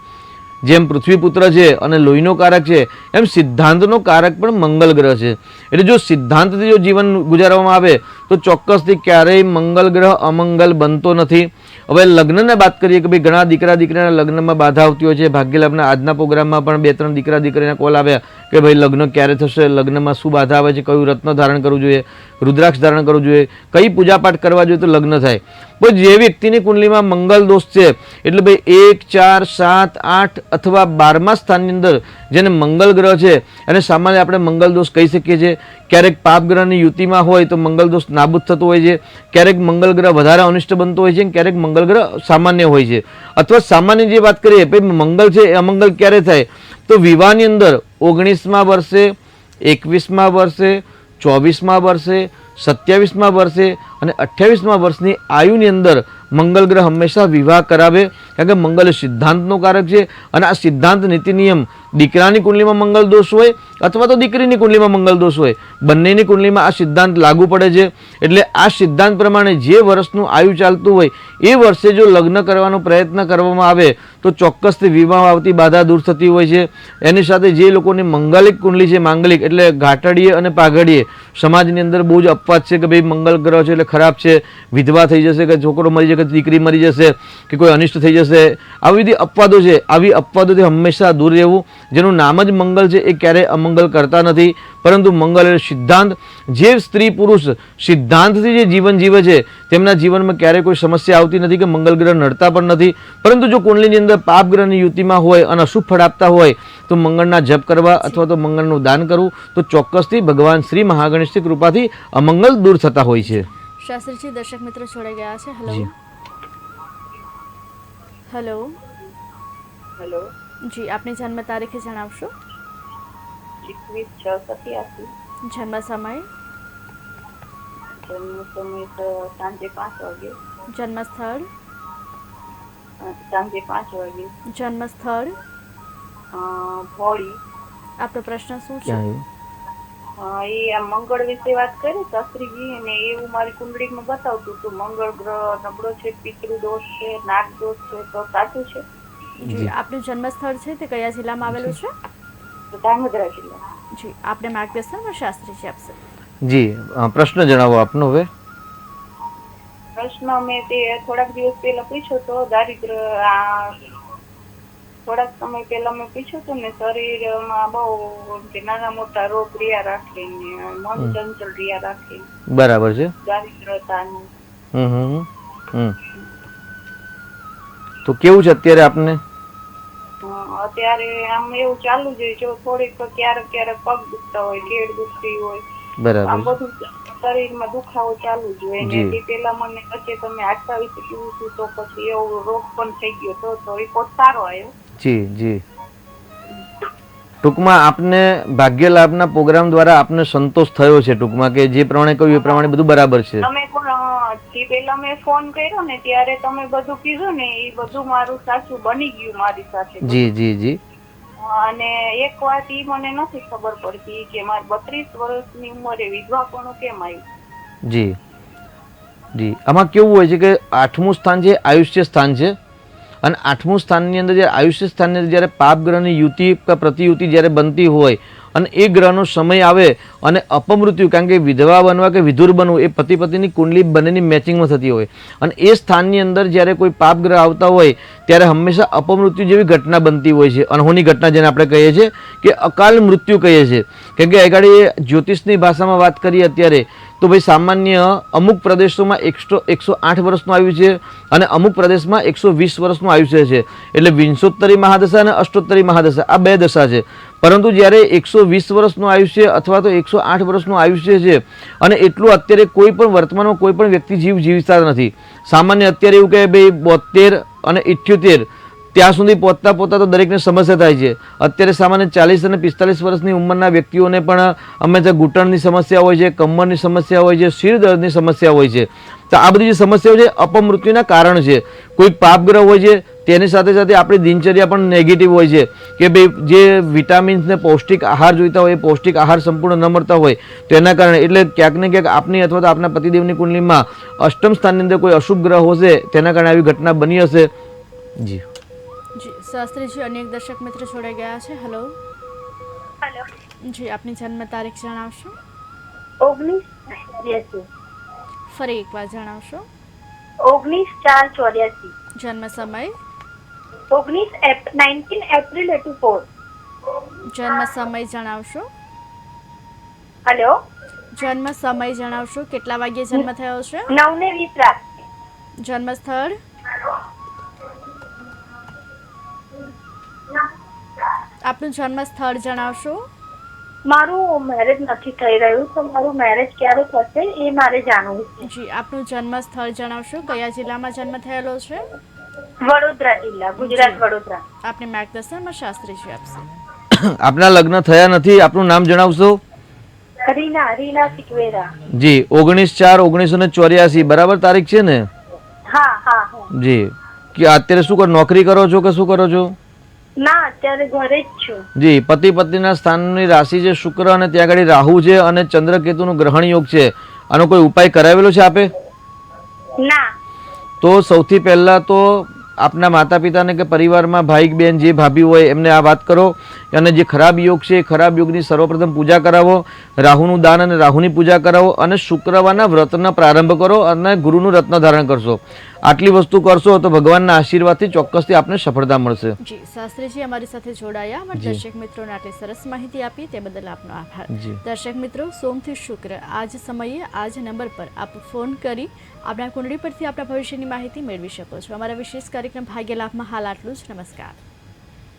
B: જેમ પૃથ્વીપુત્ર છે અને લોહીનો કારક છે એમ સિદ્ધાંતનો કારક પણ મંગલ ગ્રહ છે. એટલે જો સિદ્ધાંતથી જો જીવન ગુજારવામાં આવે તો ચોક્કસથી ક્યારેય મંગલ ગ્રહ અમંગલ બનતો નથી. હવે લગ્નને વાત કરીએ કે ભાઈ ઘણા દીકરા દીકરીના લગ્નમાં બાધા આવતી હોય છે. ભાગ્યલાભના આજના પ્રોગ્રામમાં પણ 2-3 દીકરા દીકરીના કોલ આવ્યા કે ભાઈ લગ્ન ક્યારે થશે, લગ્નમાં શું બાધા આવે છે, કયું રત્ન ધારણ કરવું જોઈએ, રુદ્રાક્ષ ધારણ કરવું જોઈએ, કઈ પૂજાપાઠ કરવા જોઈએ તો લગ્ન થાય. પણ જે વ્યક્તિની કુંડલીમાં મંગલ દોષ છે એટલે ભાઈ 1, 4, 7, 8 અથવા 12મા સ્થાનની અંદર જેને મંગલ ગ્રહ છે એને સામાન્ય આપણે મંગલ દોષ કહી શકીએ છીએ. ક્યારેક પાપ ગ્રહની યુતિમાં હોય તો મંગલ દોષ નાબૂદ થતો હોય છે, ક્યારેક મંગલ ગ્રહ વધારે અનિષ્ટ બનતો હોય છે, ક્યારેક મંગલ ગ્રહ સામાન્ય હોય છે. અથવા સામાન્ય જે વાત કરીએ ભાઈ મંગલ છે એ અમંગલ ક્યારે થાય, તો વિવાહની અંદર 19મા વર્ષે, 21મા વર્ષે, 24મા વર્ષે, 27મા વર્ષે અને 28મા વર્ષની આયુની અંદર મંગલ ગ્રહ હંમેશા વિવાહ કરાવે. કારણ કે મંગલ સિદ્ધાંતનો કારક છે અને આ સિદ્ધાંત નીતિ નિયમ દીકરાની કુંડલીમાં મંગલ દોષ હોય અથવા તો દીકરીની કુંડલીમાં મંગલ દોષ હોય, બંનેની કુંડલીમાં આ સિદ્ધાંત લાગુ પડે છે. એટલે આ સિદ્ધાંત પ્રમાણે જે વર્ષનું આયુ ચાલતું હોય એ વર્ષે જો લગ્ન કરવાનો પ્રયત્ન કરવામાં આવે તો ચોક્કસથી વિવાહ આવતી બાધા દૂર થતી હોય છે. એની સાથે જે લોકોની મંગલિક કુંડલી છે, માંગલિક એટલે ઘાટડીએ અને પાઘડીએ સમાજની અંદર બહુ જ અપવાદ છે કે ભાઈ મંગલ ગ્રહ છે એટલે ખરાબ છે, વિધવા થઈ જશે, કે છોકરો મરી જશે, કે દીકરી મરી જશે, કે કોઈ અનિષ્ટ થઈ જશે, આવી બધી અપવાદો છે. આવી અપવાદોથી હંમેશા દૂર રહેવું. જેનું નામ જ મંગલ છે એ ક્યારેય અમંગલ કરતા નથી, પરંતુ મંગલ એટલે સિદ્ધાંત. જે સ્ત્રી પુરુષ સિદ્ધાંતથી જે જીવન જીવે છે તેમના જીવનમાં ક્યારેય કોઈ સમસ્યા આવતી નથી કે મંગલ ગ્રહ નડતા પણ નથી. પરંતુ જો કુંડલીની અંદર પાપ ગ્રહની યુતિમાં હોય અને અશુભ ફળ આપતા હોય તો મંગળના જપ કરવા અથવા તો મંગળનું દાન કરવું તો ચોક્કસથી ભગવાન શ્રી મહાગણેશની કૃપાથી અમંગલ દૂર થતા હોય છે.
A: શાસ્ત્રીજી, દર્શક મિત્રો જોડાઈ ગયા છે. હેલો હેલો
C: હેલો,
A: જી, આપની જન્મ તારીખે જણાવશો.
C: 21/6/87.
A: જન્મ સમય,
C: જન્મ સમય તો સાંજે 5 વાગે,
A: જન્મ સ્થળ,
C: સાંજે 5 વાગે,
A: જન્મ સ્થળ,
C: હોળી.
A: આપનો પ્રશ્ન શું છે?
C: એ આ મંગળ વિશે વાત કરી શાસ્ત્રીજી, અને એવું મારી કુંડળીમાં બતાવતું હતું મંગળ ગ્રહ નબળો છે, પિતૃ દોષ છે, નાગ દોષ છે, તો સાચું છે?
A: જી, આપનું જન્મ સ્થળ છે તે કયા જિલ્લામાં આવેલું છે?
C: તો ધાંગધ્રા જિલ્લા.
A: જી, આપને માર્ગદર્શન શાસ્ત્રીજી આપશે.
B: જી, પ્રશ્ન જણાવો આપનો. હવે
C: પ્રશ્ન મેં તે થોડાક દિવસ પહેલા પૂછ્યો તો દારિદ્ર થોડાક સમય પહેલા મેં પૂછ્યું હતું ને શરીરમાં બહુ નાના મોટા રોગ રહ્યા રાખે ને મન ચંચળ રહ્યા રાખે.
B: બરાબર છે.
C: દારિદ્રતાનું.
B: તો કેવું છે અત્યારે આપને?
C: અત્યારે આમ એવું ચાલુ છે, જો થોડીક ક્યારેક ક્યારેક પગ દુખતા હોય, કેડ દુખતી હોય, આમ
B: બરાબર.
C: બધું શરીરમાં દુખાવો ચાલુ જ હોય. ને તે પેલા મને વચ્ચે તમે 28 કીધું હતું તો પછી એવો રોગ પણ થઈ ગયો તો રિપોર્ટ સારો આવ્યો.
B: જી જી, ટૂંકમાં આપને ભાગ્યલાભના પ્રોગ્રામ દ્વારા આપને સંતોષ થયો છે ટૂંકમાં, કે જે પ્રમાણે કહ્યું એ પ્રમાણે બધું બરાબર છે.
C: તમે પણ પેલા મેં ફોન કર્યો ને ત્યારે તમે બધું કીધું ને એ બધું મારું સાચું બની ગયું મારી સાથે.
B: જી જી જી.
C: અને એક વાત ઈ મને નથી ખબર પડતી કે મારે 32 વર્ષની ઉંમરે વિધવાપણું કેમ આવ્યું.
B: જી જી આમાં કેવું હોય છે કે 8મું સ્થાન છે આયુષ્ય સ્થાન છે અને 8મું સ્થાનની અંદર જ્યારે આયુષ્ય સ્થાનની અંદર જ્યારે પાપ ગ્રહની યુતિ કે પ્રતિયુતિ જ્યારે બનતી હોય અને એ ગ્રહનો સમય આવે અને અપમૃત્યુ, કારણ કે વિધવા બનવા કે વિધુર બનવું એ પતિ પતિની કુંડલી બંનેની મેચિંગમાં થતી હોય અને એ સ્થાનની અંદર જ્યારે કોઈ પાપ ગ્રહ આવતા હોય ત્યારે હંમેશા અપમૃત્યુ જેવી ઘટના બનતી હોય છે. અનહોની ઘટના જેને આપણે કહીએ છીએ કે અકાલ મૃત્યુ કહીએ છીએ. કેમ કે આગળ જ્યોતિષની ભાષામાં વાત કરીએ અત્યારે તો ભાઈ સામાન્ય અમુક પ્રદેશોમાં 108 વર્ષનું આયુષ્ય છે અને અમુક પ્રદેશમાં 120 વર્ષનું આયુષ્ય છે. એટલે વિંશોત્તરી મહાદશા અને અષ્ટોત્તરી મહાદશા આ બે દશા છે. પરંતુ જ્યારે 120 વર્ષનું આયુષ્ય અથવા તો 108 વર્ષનું આયુષ્ય છે અને એટલું અત્યારે કોઈ પણ વર્તમાનમાં કોઈ પણ વ્યક્તિ જીવતા નથી. સામાન્ય અત્યારે એવું કહે ભાઈ 72 અને 78 ત્યાં સુધી પહોંચતા તો દરેકને સમસ્યા થાય છે. અત્યારે સામાન્ય 40 અને 45 વર્ષની ઉંમરના વ્યક્તિઓને પણ હંમેશા ઘૂંટણની સમસ્યા હોય છે, કમરની સમસ્યા હોય છે, શિર દર્દની સમસ્યા હોય છે. તો આ બધી જે સમસ્યાઓ છે અપમૃત્યુના કારણ છે. કોઈ પાપગ્રહ હોય છે તેની સાથે સાથે આપણી દિનચર્યા પણ નેગેટિવ હોય છે કે ભાઈ જે વિટામિન્સ ને પૌષ્ટિક આહાર જોઈતા હોય એ પૌષ્ટિક આહાર સંપૂર્ણ ન મળતા હોય તો એના કારણે એટલે ક્યાંક ને ક્યાંક આપની અથવા તો આપના પતિદેવની કુંડલીમાં અષ્ટમ સ્થાનની અંદર કોઈ અશુભ ગ્રહ હશે તેના કારણે આવી ઘટના બની હશે. જી
A: જી શાસ્ત્રીજી, અનેક દર્શક મિત્ર જોડાઈ ગયા છે. હેલો.
F: હેલો.
A: જી આપની જન્મ તારીખ જણાવશો?
F: 1984.
A: ફરી એકવાર જણાવશો?
F: 19/4/84.
A: જન્મ સમય?
F: 19 એપ્રિલ 84.
A: જન્મ સમય જણાવશો?
F: હેલો.
A: જન્મ સમય જણાવશો? કેટલા વાગ્યે જન્મ થયો છે?
F: 9:20 રાત્રે.
A: જન્મ સ્થળ? આપનું જન્મ સ્થળ જણાવશો?
F: મારું મેરેજ નથી થઈ રહ્યું તો મારું મેરેજ ક્યારે થશે એ મારે જાણવું છે.
A: જી આપનું જન્મ સ્થળ જણાવશો? કયા જિલ્લામાં જન્મ થયેલો છે?
F: વડોદરા જિલ્લા, ગુજરાત, વડોદરા.
A: આપને માર્ગદર્શનમાં શાસ્ત્રીજી આપશે.
B: આપના લગ્ન થયા નથી, આપનું નામ જણાવશો?
F: રીના સિકવેરા.
B: જી 19/4/1984 બરાબર તારીખ છે ને?
F: હા.
B: જી કે અત્યારે શું કરો, નોકરી કરો છો કે શું કરો છો?
F: ના, અત્યારે ઘરે જ છું.
B: જી પતિ પત્નીના સ્થાનની રાશિ છે શુક્ર અને ત્યાં આગળ રાહુ છે અને ચંદ્રકેતુનું ગ્રહણ યોગ છે. આનો કોઈ ઉપાય કરાવેલો છે આપે?
F: ના.
B: તો સૌથી પહેલા તો આપના માતા પિતાને કે પરિવારમાં ભાઈ બહેન જે ભાભી હોય એમને આ વાત કરો અને જે ખરાબ યોગ છે એ ખરાબ યોગની સર્વપ્રથમ પૂજા કરાવો, રાહુનું દાન અને રાહુની પૂજા કરાવો અને શુક્રવારના વ્રતનો પ્રારંભ કરો અને ગુરુનું રત્ન ધારણ કરશો. આટલી વસ્તુ કરશો તો ભગવાનના આશીર્વાદથી ચોક્કસથી આપને સફળતા મળશે.
A: જી શાસ્ત્રીજી અમારી સાથે જોડાયા, અમારા દર્શક મિત્રોને આટલી સરસ માહિતી આપી તે બદલ આપનો આભાર. દર્શક મિત્રો, સોમથી શુક્ર આ જ સમયે આ જ નંબર પર આપ ફોન કરી આપણા કુંડળી પરથી આપણા ભવિષ્યની માહિતી મેળવી શકો છો. અમારા વિશેષ કાર્યક્રમ ભાગ્ય લાભમાં હાલ આટલું જ. નમસ્કાર.